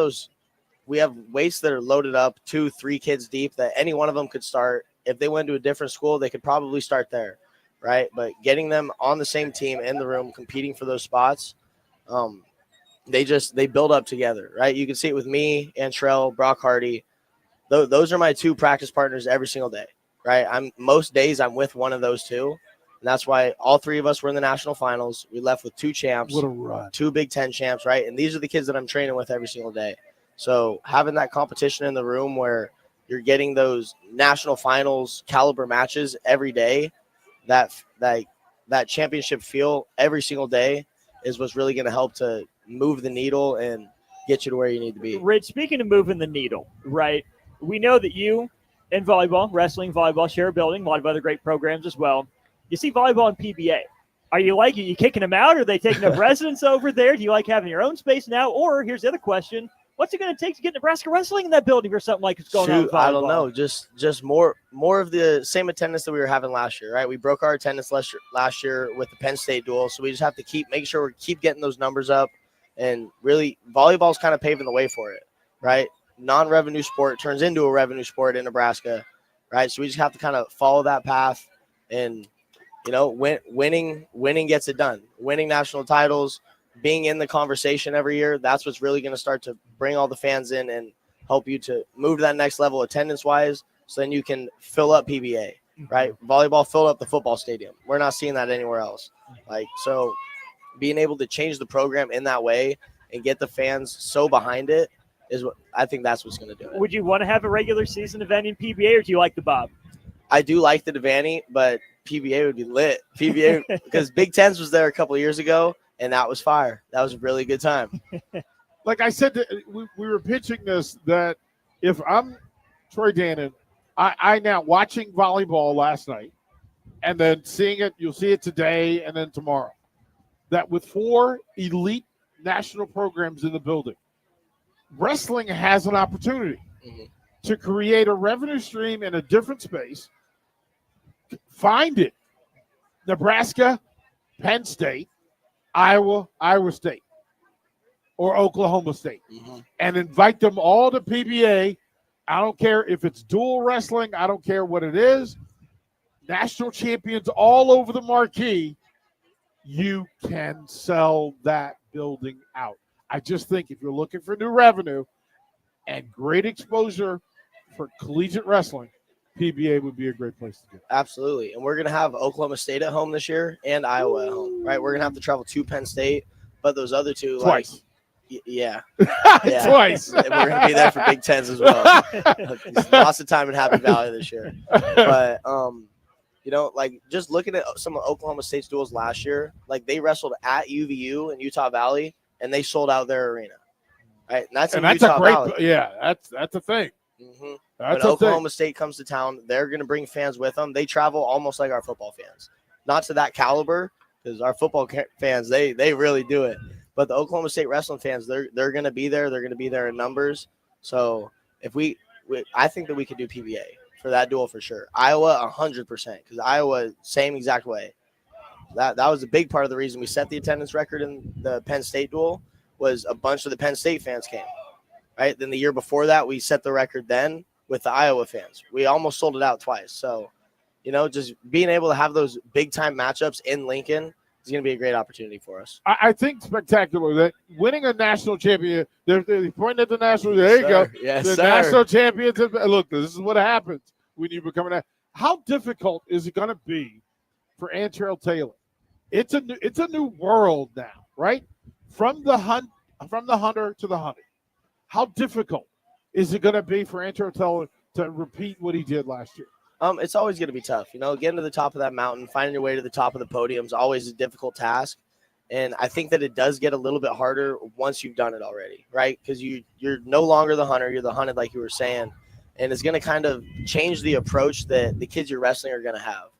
weights that are loaded up 2-3 kids deep that any one of them could start. If they went to a different school, they could probably start there, right? But getting them on the same team in the room, competing for those spots, they build up together, right? You can see it with me, Antrell, Brock Hardy. Those are my 2 practice partners every single day, right? Most days I'm with one of those 2. And that's why all 3 of us were in the national finals. We left with 2 champs, What a run. 2 Big Ten champs, right? And these are the kids that I'm training with every single day. So having that competition in the room where you're getting those national finals caliber matches every day, that championship feel every single day is what's really going to help to move the needle and get you to where you need to be. Rich, speaking of moving the needle, right? We know that you and volleyball, wrestling, volleyball share a building, a lot of other great programs as well. You see volleyball and PBA. Are you kicking them out? Are they taking up residence over there? Do you like having your own space now? Or here's the other question. What's it going to take to get Nebraska wrestling in that building or something like it's going on with volleyball? I don't know. Just more of the same attendance that we were having last year, right? We broke our attendance last year with the Penn State duel, so we just have to make sure we keep getting those numbers up. And really, volleyball's kind of paving the way for it, right? Non-revenue sport turns into a revenue sport in Nebraska, right? So we just have to kind of follow that path, and winning gets it done. Winning national titles, being in the conversation every year, that's what's really going to start to bring all the fans in and help you to move to that next level attendance-wise, so then you can fill up PBA, right? Volleyball filled up the football stadium. We're not seeing that anywhere else. So being able to change the program in that way and get the fans so behind it is what I think that's what's going to do it. Would you want to have a regular season event in PBA, or do you like the Bob? I do like the Devaney, but PBA would be lit. PBA, because Big Tens was there a couple of years ago, and that was fire. That was a really good time. Like I said, we were pitching this, that if I'm Troy Dannon, I now watching volleyball last night and then seeing it, you'll see it today and then tomorrow, that with 4 elite national programs in the building, wrestling has an opportunity to create a revenue stream in a different space. Find it. Nebraska, Penn State, Iowa State, or Oklahoma State, and invite them all to PBA. I don't care if it's dual wrestling. I don't care what it is. National champions all over the marquee. You can sell that building out. I just think if you're looking for new revenue and great exposure for collegiate wrestling, PBA would be a great place to go. Absolutely. And we're going to have Oklahoma State at home this year and Iowa at home, right? We're going to have to travel to Penn State, but those other two, twice. Yeah. Twice. We're going to be there for Big Tens as well. Lots of time in Happy Valley this year. But, just looking at some of Oklahoma State's duels last year, they wrestled at UVU and Utah Valley, and they sold out their arena. Right? And that's a great Valley. Yeah, that's a thing. Mm-hmm. When Oklahoma State comes to town, they're going to bring fans with them. They travel almost like our football fans. Not to that caliber, because our football fans, they really do it. But the Oklahoma State wrestling fans, they're going to be there. They're going to be there in numbers. So if I think that we could do PBA for that duel for sure. Iowa, 100%, because Iowa, same exact way. That was a big part of the reason we set the attendance record in the Penn State duel, was a bunch of the Penn State fans came. Right? Then the year before that, we set the record then with the Iowa fans. We almost sold it out twice. So, just being able to have those big-time matchups in Lincoln is going to be a great opportunity for us. I think spectacular that winning a national champion, they're pointing at the national. There you go. Yes, the national champions. Look, this is what happens when you become an. How difficult is it going to be for Antrell Taylor? It's a new world now, right? From the hunter to the hunted. How difficult is it going to be for Antrell Taylor to repeat what he did last year? It's always going to be tough. Getting to the top of that mountain, finding your way to the top of the podium is always a difficult task. And I think that it does get a little bit harder once you've done it already, right? Because you're no longer the hunter, you're the hunted, like you were saying. And it's going to kind of change the approach that the kids you're wrestling are going to have,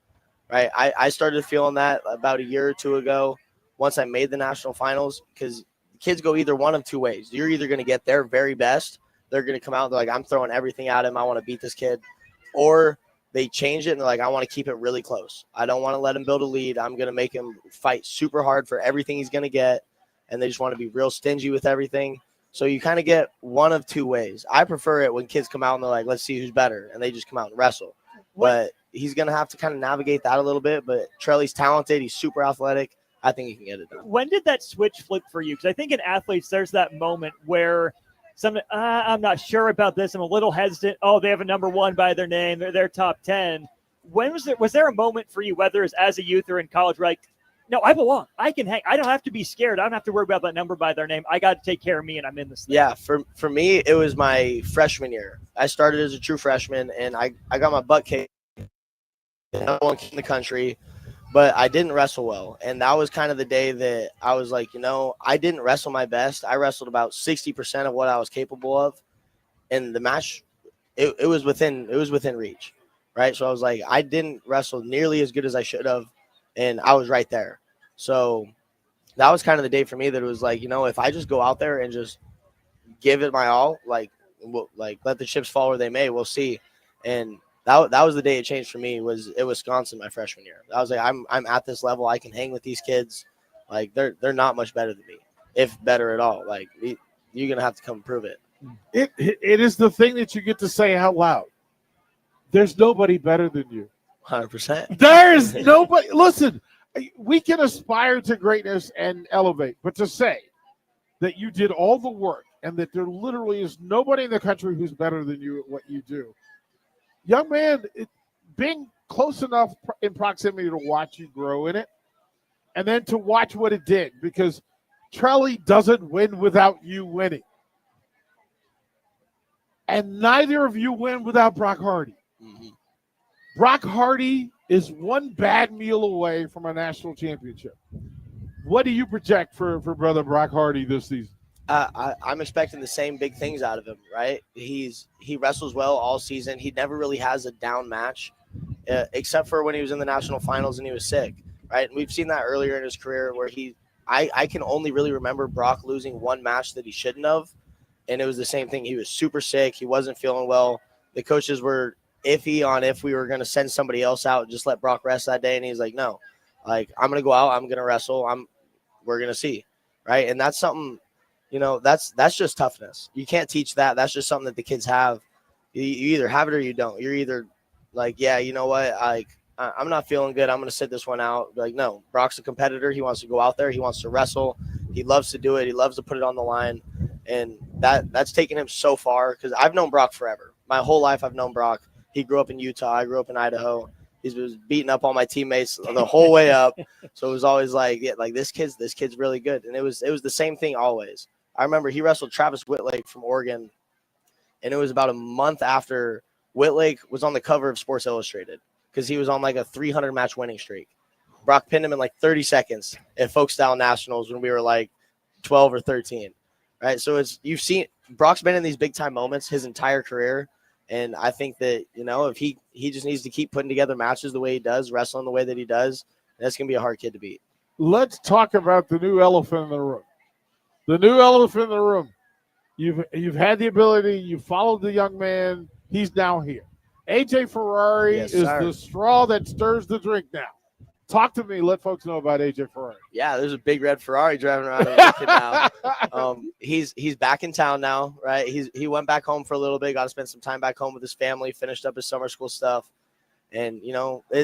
right? I started feeling that about a year or two ago once I made the national finals, because kids go either one of two ways. You're either going to get their very best. They're going to come out and they're like, I'm throwing everything at him. I want to beat this kid. Or they change it and they're like, I want to keep it really close. I don't want to let him build a lead. I'm going to make him fight super hard for everything he's going to get. And they just want to be real stingy with everything. So you kind of get one of two ways. I prefer it when kids come out and they're like, let's see who's better. And they just come out and wrestle. But he's going to have to kind of navigate that a little bit. But Trelly's talented. He's super athletic. I think he can get it done. When did that switch flip for you? Because I think in athletes, there's that moment where I'm not sure about this. I'm a little hesitant. Oh, they have a number one by their name. They're top 10. When was there a moment for you, whether it's as a youth or in college, like, No, I belong. I can hang. I don't have to be scared. I don't have to worry about that number by their name. I got to take care of me, and I'm in this thing. Yeah, for me, it was my freshman year. I started as a true freshman, and I got my butt kicked. No one in the country, but I didn't wrestle well. And that was kind of the day that I was like, I didn't wrestle my best. I wrestled about 60% of what I was capable of. And the match, it was within reach, right? So I was like, I didn't wrestle nearly as good as I should have, and I was right there. So that was kind of the day for me that it was like, if I just go out there and just give it my all, like let the chips fall where they may, we'll see. And that was the day it changed for me. Was at Wisconsin my freshman year. I was like, I'm at this level. I can hang with these kids. Like they're not much better than me, if better at all. Like you're gonna have to come prove it. It is the thing that you get to say out loud. There's nobody better than you. 100%. There's nobody. Listen, we can aspire to greatness and elevate, but to say that you did all the work and that there literally is nobody in the country who's better than you at what you do. Young man, being close enough in proximity to watch you grow in it, and then to watch what it did, because Trelly doesn't win without you winning. And neither of you win without Brock Hardy. Mm-hmm. Brock Hardy is one bad meal away from a national championship. What do you project for brother Brock Hardy this season? I'm expecting the same big things out of him, right? He wrestles well all season. He never really has a down match, except for when he was in the national finals and he was sick, right? And we've seen that earlier in his career where I can only really remember Brock losing one match that he shouldn't have, and it was the same thing. He was super sick. He wasn't feeling well. The coaches were iffy on if we were going to send somebody else out and just let Brock rest that day, and he's like, no, like I'm going to go out. I'm going to wrestle. We're going to see, right? And that's something. That's just toughness. You can't teach that. That's just something that the kids have. You either have it or you don't. You're either like, yeah, you know what? I'm not feeling good. I'm going to sit this one out. Like, no, Brock's a competitor. He wants to go out there. He wants to wrestle. He loves to do it. He loves to put it on the line. And that's taken him so far because I've known Brock forever. My whole life I've known Brock. He grew up in Utah. I grew up in Idaho. He was beating up all my teammates the whole way up. So it was always like, yeah, like this kid's really good. And it was the same thing always. I remember he wrestled Travis Whitlake from Oregon, and it was about a month after Whitlake was on the cover of Sports Illustrated because he was on like a 300-match winning streak. Brock pinned him in like 30 seconds at Folk Style Nationals when we were like 12 or 13, right? So you've seen Brock's been in these big-time moments his entire career, and I think that, if he just needs to keep putting together matches the way he does, wrestling the way that he does, that's going to be a hard kid to beat. Let's talk about the new elephant in the room. The new elephant in the room. You've had the ability. You followed the young man. He's now here. AJ Ferrari is the straw that stirs the drink now. Talk to me. Let folks know about AJ Ferrari. Yeah, there's a big red Ferrari driving around in Lincoln now. He's back in town now, right? He went back home for a little bit. Got to spend some time back home with his family. Finished up his summer school stuff, and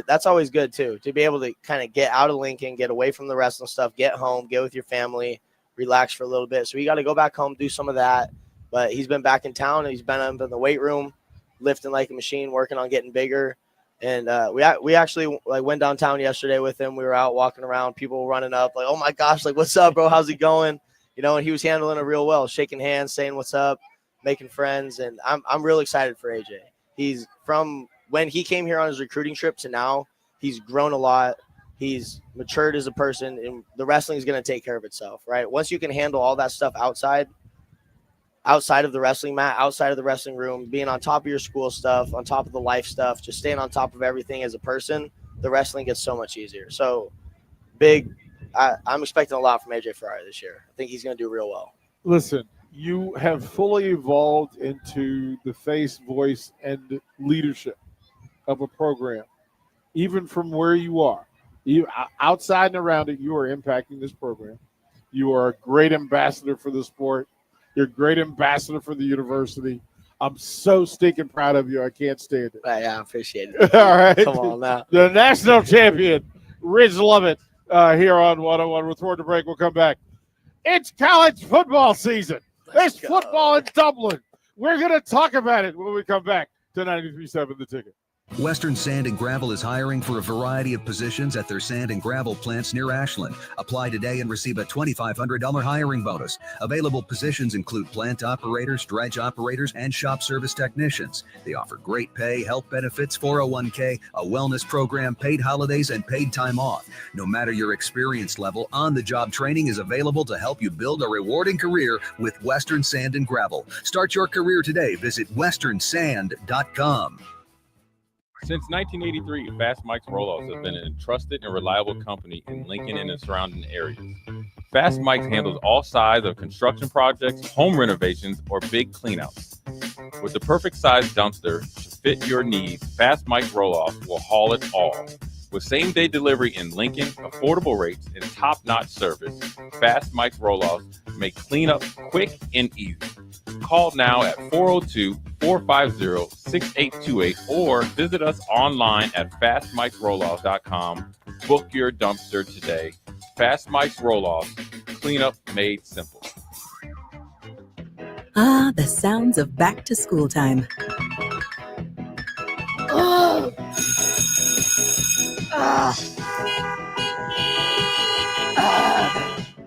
that's always good too, to be able to kind of get out of Lincoln, get away from the wrestling stuff, get home, get with your family. Relax for a little bit. So he got to go back home, do some of that. But he's been back in town, and he's been up in the weight room, lifting like a machine, working on getting bigger. And we actually went downtown yesterday with him. We were out walking around, people were running up like, oh my gosh, like, what's up, bro? How's it going? And he was handling it real well, shaking hands, saying what's up, making friends. And I'm real excited for AJ. He's from when he came here on his recruiting trip to now, he's grown a lot. He's matured as a person, and the wrestling is going to take care of itself, right? Once you can handle all that stuff outside of the wrestling mat, outside of the wrestling room, being on top of your school stuff, on top of the life stuff, just staying on top of everything as a person, the wrestling gets so much easier. So I'm expecting a lot from AJ Ferrari this year. I think he's going to do real well. Listen, you have fully evolved into the face, voice, and leadership of a program, even from where you are. You outside and around it, you are impacting this program. You are a great ambassador for the sport. You're a great ambassador for the university. I'm so stinking proud of you. I can't stand it. Yeah, I appreciate it. All right. Come on now. The national champion, Ridge Lovett, here on 101. We'll throw the break. We'll come back. It's college football season. There's football in Dublin. We're going to talk about it when we come back to 93.7 The Ticket. Western Sand and Gravel is hiring for a variety of positions at their sand and gravel plants near Ashland. Apply today and receive a $2,500 hiring bonus. Available positions include plant operators, dredge operators, and shop service technicians. They offer great pay, health benefits, 401k, a wellness program, paid holidays, and paid time off. No matter your experience level, on-the-job training is available to help you build a rewarding career with Western Sand and Gravel. Start your career today. Visit westernsand.com. Since 1983, Fast Mike's Roll-Offs have been a trusted and reliable company in Lincoln and the surrounding areas. Fast Mike's handles all sides of construction projects, home renovations, or big cleanouts. With the perfect size dumpster to fit your needs, Fast Mike's Roll-Offs will haul it all. With same-day delivery in Lincoln, affordable rates, and top-notch service, Fast Mike's Roll-Offs make cleanup quick and easy. Call now at 402-450-6828 or visit us online at fastmikesrolloffs.com. Book your dumpster today. Fast Mike's Roll-Offs, cleanup made simple. Ah, the sounds of back to school time. Oh.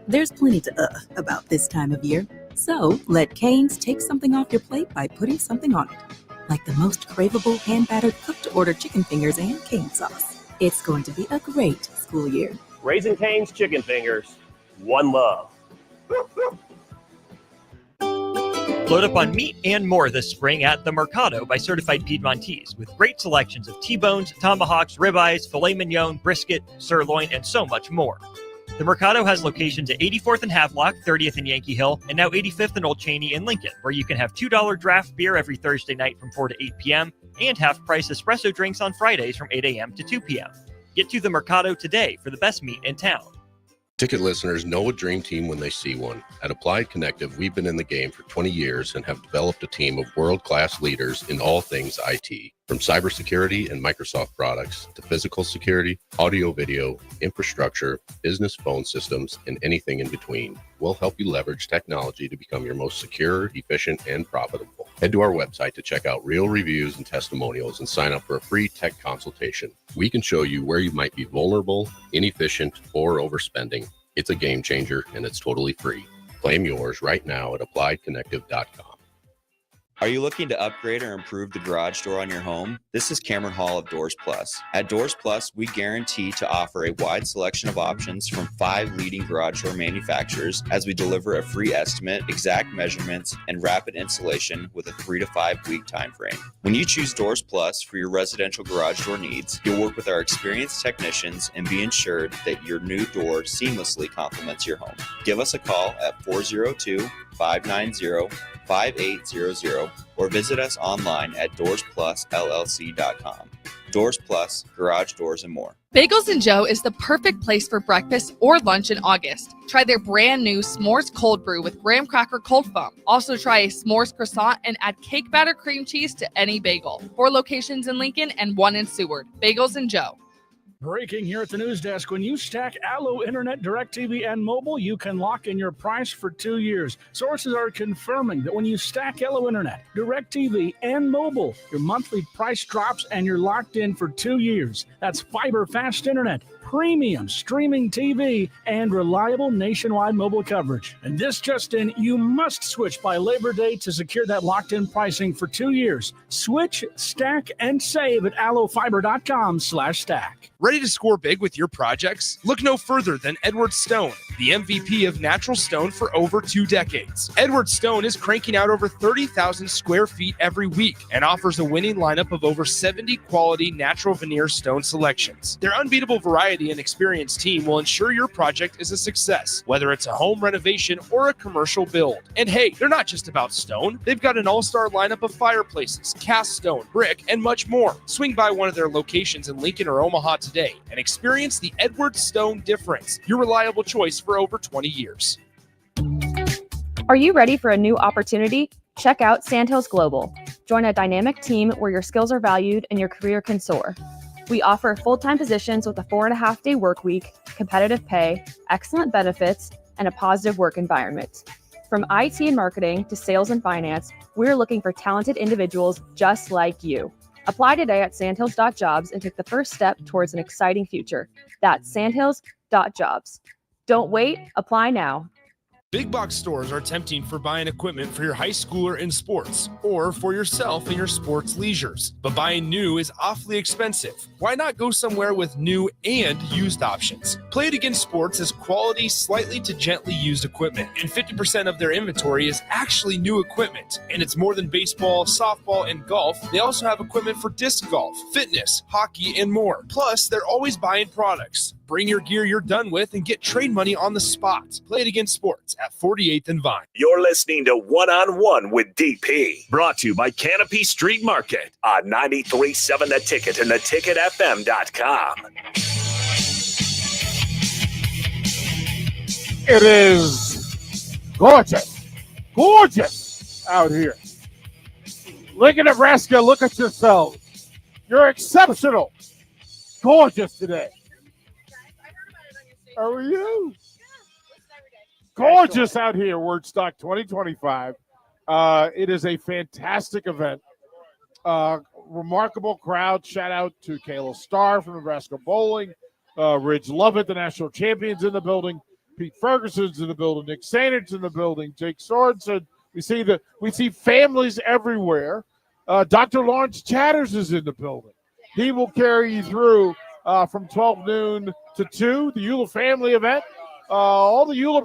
There's plenty to about this time of year. So let Cane's take something off your plate by putting something on it. Like the most craveable hand-battered cooked-to-order chicken fingers and cane sauce. It's going to be a great school year. Raising Cane's chicken fingers. One love. Load up on meat and more this spring at The Mercado by Certified Piedmontese with great selections of T-bones, tomahawks, ribeyes, filet mignon, brisket, sirloin, and so much more. The Mercado has locations at 84th and Havelock, 30th and Yankee Hill, and now 85th and Old Cheney in Lincoln, where you can have $2 draft beer every Thursday night from 4 to 8 p.m. and half-price espresso drinks on Fridays from 8 a.m. to 2 p.m. Get to The Mercado today for the best meat in town. Ticket listeners know a dream team when they see one. At Applied Connective, we've been in the game for 20 years and have developed a team of world-class leaders in all things IT. From cybersecurity and Microsoft products to physical security, audio-video, infrastructure, business phone systems, and anything in between, we'll help you leverage technology to become your most secure, efficient, and profitable. Head to our website to check out real reviews and testimonials and sign up for a free tech consultation. We can show you where you might be vulnerable, inefficient, or overspending. It's a game changer, and it's totally free. Claim yours right now at appliedconnective.com. Are you looking to upgrade or improve the garage door on your home? This is Cameron Hall of Doors Plus. At Doors Plus, we guarantee to offer a wide selection of options from 5 leading garage door manufacturers as we deliver a free estimate, exact measurements, and rapid installation with a 3 to 5 week time frame. When you choose Doors Plus for your residential garage door needs, you'll work with our experienced technicians and be ensured that your new door seamlessly complements your home. Give us a call at 402-590-5800 or visit us online at DoorsPlusLLC.com. Doors Plus, garage doors, and more. Bagels and Joe is the perfect place for breakfast or lunch in August. Try their brand new S'mores cold brew with graham cracker cold foam. Also try a S'mores croissant and add cake batter cream cheese to any bagel. 4 locations in Lincoln and 1 in Seward. Bagels and Joe. Breaking here at the news desk. When you stack Allo Internet, DirecTV, and mobile, you can lock in your price for 2 years. Sources are confirming that when you stack Allo Internet, DirecTV, and mobile, your monthly price drops and you're locked in for 2 years. That's fiber fast internet, premium streaming TV, and reliable nationwide mobile coverage. And this just in, you must switch by Labor Day to secure that locked-in pricing for 2 years. Switch, stack, and save at allofiber.com/stack. Ready to score big with your projects? Look no further than Edward Stone, the MVP of natural stone for over 2 decades. Edward Stone is cranking out over 30,000 square feet every week and offers a winning lineup of over 70 quality natural veneer stone selections. Their unbeatable variety and experienced team will ensure your project is a success, whether it's a home renovation or a commercial build. And hey, they're not just about stone. They've got an all-star lineup of fireplaces, cast stone, brick, and much more. Swing by one of their locations in Lincoln or Omaha today and experience the Edward Stone difference, your reliable choice for over 20 years. Are you ready for a new opportunity? Check out Sandhills Global. Join a dynamic team where your skills are valued and your career can soar. We offer full-time positions with a 4.5-day work week, competitive pay, excellent benefits, and a positive work environment. From IT and marketing to sales and finance, we're looking for talented individuals just like you. Apply today at sandhills.jobs and take the first step towards an exciting future. That's sandhills.jobs. Don't wait, apply now. Big box stores are tempting for buying equipment for your high schooler in sports or for yourself in your sports leisures. But buying new is awfully expensive. Why not go somewhere with new and used options? Play It Against Sports has quality, slightly to gently used equipment, and 50% of their inventory is actually new equipment. And it's more than baseball, softball, and golf. They also have equipment for disc golf, fitness, hockey, and more. Plus, they're always buying products. Bring your gear you're done with and get trade money on the spot. Play It Against Sports at 48th and Vine. You're listening to One on One with DP, brought to you by Canopy Street Market on 93.7 The Ticket and theticketfm.com. It is gorgeous out here. Lincoln, Nebraska, look at yourselves. You're exceptional. Gorgeous today. How are you? Gorgeous out here, WordStock 2025. It is a fantastic event. Remarkable crowd. Shout out to Kayla Starr from Nebraska Bowling. Ridge Lovett, the national champions, in the building. Pete Ferguson's in the building. Nick Sanders in the building. Jake Sorensen. We see families everywhere. Dr. Lawrence Chatters is in the building. He will carry you through from 12 noon to 2, the Eula family event. All the Eula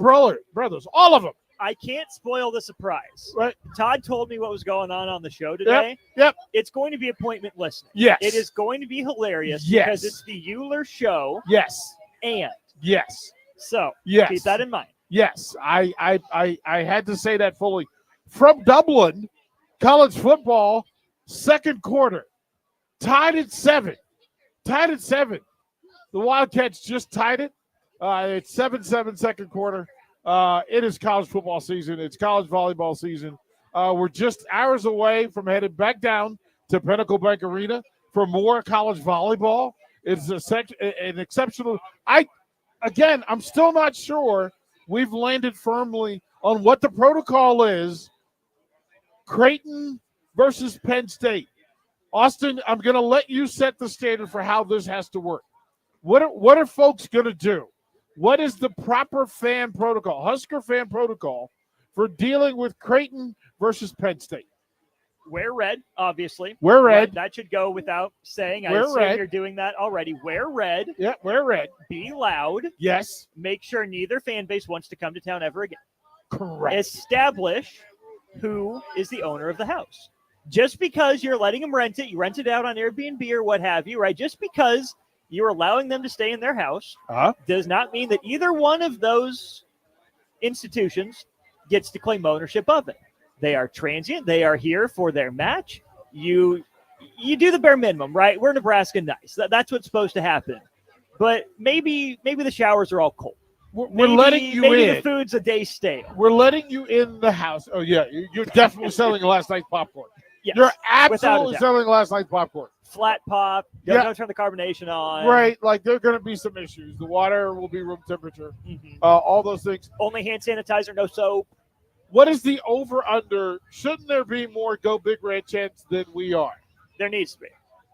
brothers, all of them. I can't spoil the surprise. Right. Todd told me what was going on the show today. Yep. It's going to be appointment listening. Yes. It is going to be hilarious Yes. because it's the Euler show. Yes. And Yes. so Yes. keep that in mind. Yes. I had to say that fully. From Dublin, college football, second quarter, tied at 7. The Wildcats just tied it. It's 7-7 second quarter. It is college football season. It's college volleyball season. We're just hours away from headed back down to Pinnacle Bank Arena for more college volleyball. It's an exceptional. I'm still not sure we've landed firmly on what the protocol is. Creighton versus Penn State. Austin, I'm going to let you set the standard for how this has to work. What are folks going to do? What is the proper fan protocol, Husker fan protocol, for dealing with Creighton versus Penn State? Wear red, obviously. Wear red. That should go without saying. I Wear assume red. you're doing that already. Wear red. Yeah, wear red. Be loud. Yes. Make sure neither fan base wants to come to town ever again. Correct. Establish who is the owner of the house. Just because you're letting them rent it, you rent it out on Airbnb or what have you, right? Just because you're allowing them to stay in their house does not mean that either one of those institutions gets to claim ownership of it. They are transient. They are here for their match. You do the bare minimum, right? We're Nebraska nice. That's what's supposed to happen. But maybe the showers are all cold. We're letting you maybe in. The food's a day stale. We're letting you in the house. Oh, yeah. You're definitely selling last night's popcorn. Yes, You're without a absolutely doubt. selling last night's popcorn. Flat pop. Don't turn the carbonation on. Right. Like, there are going to be some issues. The water will be room temperature. All those things. Only hand sanitizer, no soap. What is the over-under? Shouldn't there be more Go Big Red chants than we are? There needs to be.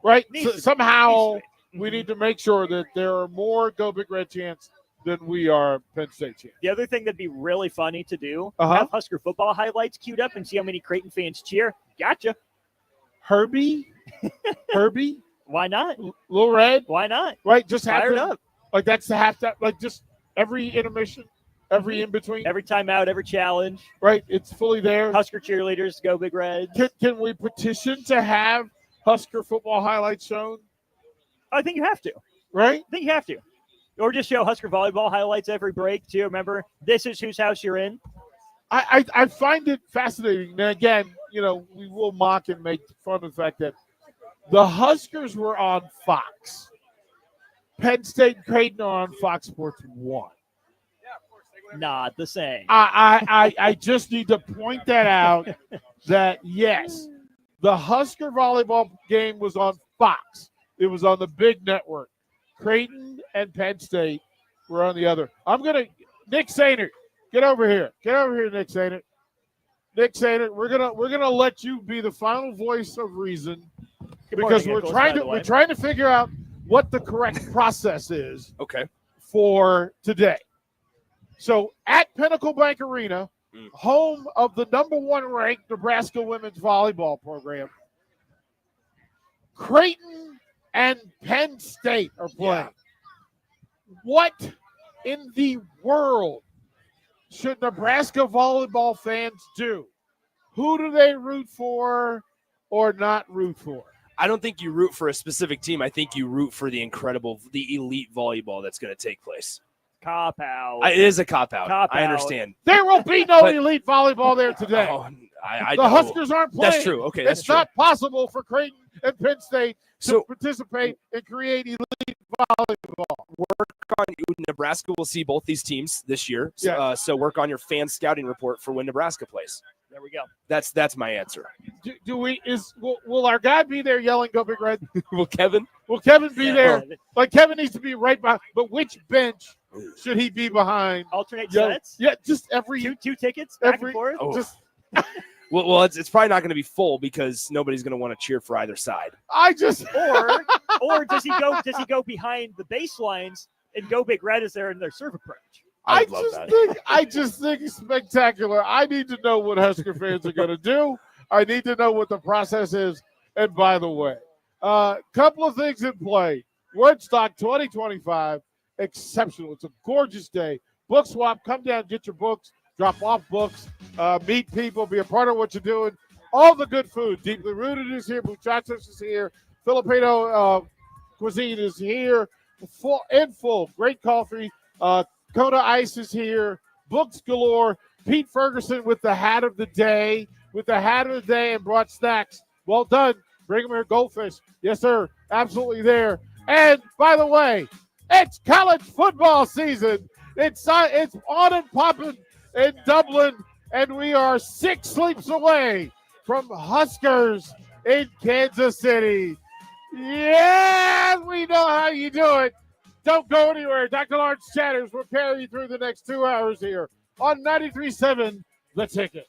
Right? Needs to be. Somehow we need to make sure that there are more Go Big Red chants than we are Penn State chants. The other thing that'd be really funny to do, Uh-huh. have Husker football highlights queued up and see how many Creighton fans cheer. Gotcha. Herbie? Why not? Little Red? Why not? Right? Just have Fired them- up. Like, that's the halftime. Like, just every intermission, every in between. Every timeout, every challenge. Right? It's fully there. Husker cheerleaders, go Big Reds. Can we petition to have Husker football highlights shown? I think you have to. Right? I think you have to. Or just show Husker volleyball highlights every break, too. Remember, this is whose house you're in. I find it fascinating. Now, again, we will mock and make fun of the fact that the Huskers were on Fox. Penn State and Creighton are on Fox Sports 1. Not the same. I just need to point that out that, yes, the Husker volleyball game was on Fox. It was on the big network. Creighton and Penn State were on the other. Nick Sainert, get over here. Get over here, Nick Sainert. Nick Sainert, we're gonna let you be the final voice of reason because morning, we're trying to figure out what the correct process is. Okay. For today. So at Pinnacle Bank Arena, home of the #1 ranked Nebraska women's volleyball program, Creighton and Penn State are playing. Yeah. What in the world should Nebraska volleyball fans do? Who do they root for or not root for? I don't think you root for a specific team. I think you root for the elite volleyball that's going to take place. Cop out. It is a cop out. Cop I out. understand. There will be no elite volleyball there today. I the Huskers aren't playing. That's true. Okay, that's it's true. not possible for Creighton and Penn State to participate and create elite volleyball. Nebraska will see both these teams this year. Yeah. So work on your fan scouting report for when Nebraska plays. There we go. That's my answer. Will our guy be there yelling "Go Big Red"? Will Kevin be there? Like Kevin needs to be right behind. But which bench should he be behind? Alternate sets? Yeah, just every two tickets back and forth. Just well, it's probably not going to be full because nobody's going to want to cheer for either side. or does he go behind the baselines and Go Big Red is there in their serve approach? I just think it's spectacular. I need to know what Husker fans are going to do. I need to know what the process is. And by the way, couple of things in play. WordStock 2025, exceptional. It's a gorgeous day. Book swap, come down, get your books, drop off books, meet people, be a part of what you're doing. All the good food. Deeply Rooted is here. Muchachos is here. Filipino cuisine is here. Full. Great coffee. Kona Ice is here. Books galore. Pete Ferguson with the hat of the day. And brought snacks. Well done. Bring them here, Goldfish. Yes, sir. Absolutely there. And by the way, it's college football season. It's on and popping in Dublin, and we are 6 sleeps away from Huskers in Kansas City. Yeah, we know how you do it. Don't go anywhere. Dr. Lawrence Chatters will carry you through the next 2 hours here on 93.7 The Ticket.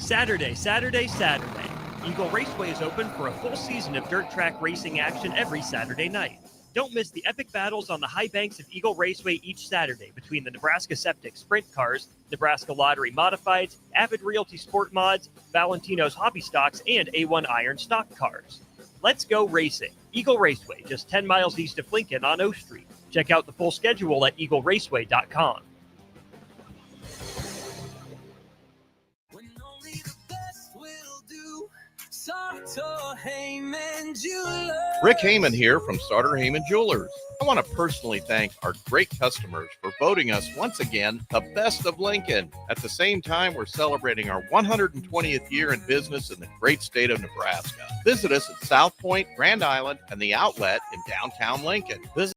Saturday. Eagle Raceway is open for a full season of dirt track racing action every Saturday night. Don't miss the epic battles on the high banks of Eagle Raceway each Saturday between the Nebraska Septic Sprint Cars, Nebraska Lottery Modifieds, Avid Realty Sport Mods, Valentino's Hobby Stocks, and A1 Iron Stock Cars. Let's go racing. Eagle Raceway, just 10 miles east of Lincoln on O Street. Check out the full schedule at eagleraceway.com. Rick Heyman here from Starter Heyman Jewelers. I want to personally thank our great customers for voting us once again the best of Lincoln. At the same time, we're celebrating our 120th year in business in the great state of Nebraska. Visit us at South Point, Grand Island, and the Outlet in downtown Lincoln. Visit